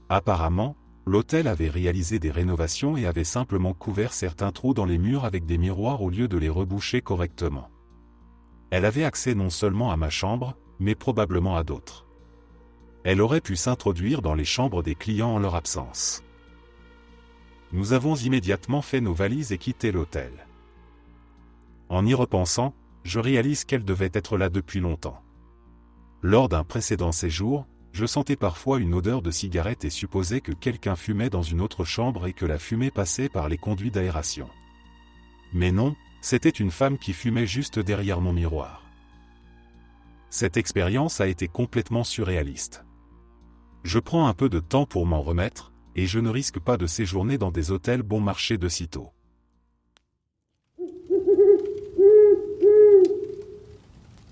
Apparemment, l'hôtel avait réalisé des rénovations et avait simplement couvert certains trous dans les murs avec des miroirs au lieu de les reboucher correctement. Elle avait accès non seulement à ma chambre, mais probablement à d'autres. Elle aurait pu s'introduire dans les chambres des clients en leur absence. Nous avons immédiatement fait nos valises et quitté l'hôtel. En y repensant, je réalise qu'elle devait être là depuis longtemps. Lors d'un précédent séjour, je sentais parfois une odeur de cigarette et supposais que quelqu'un fumait dans une autre chambre et que la fumée passait par les conduits d'aération. Mais non, c'était une femme qui fumait juste derrière mon miroir. Cette expérience a été complètement surréaliste. Je prends un peu de temps pour m'en remettre, et je ne risque pas de séjourner dans des hôtels bon marché de sitôt.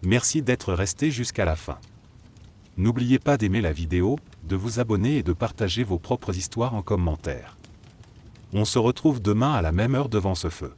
Merci d'être resté jusqu'à la fin. N'oubliez pas d'aimer la vidéo, de vous abonner et de partager vos propres histoires en commentaire. On se retrouve demain à la même heure devant ce feu.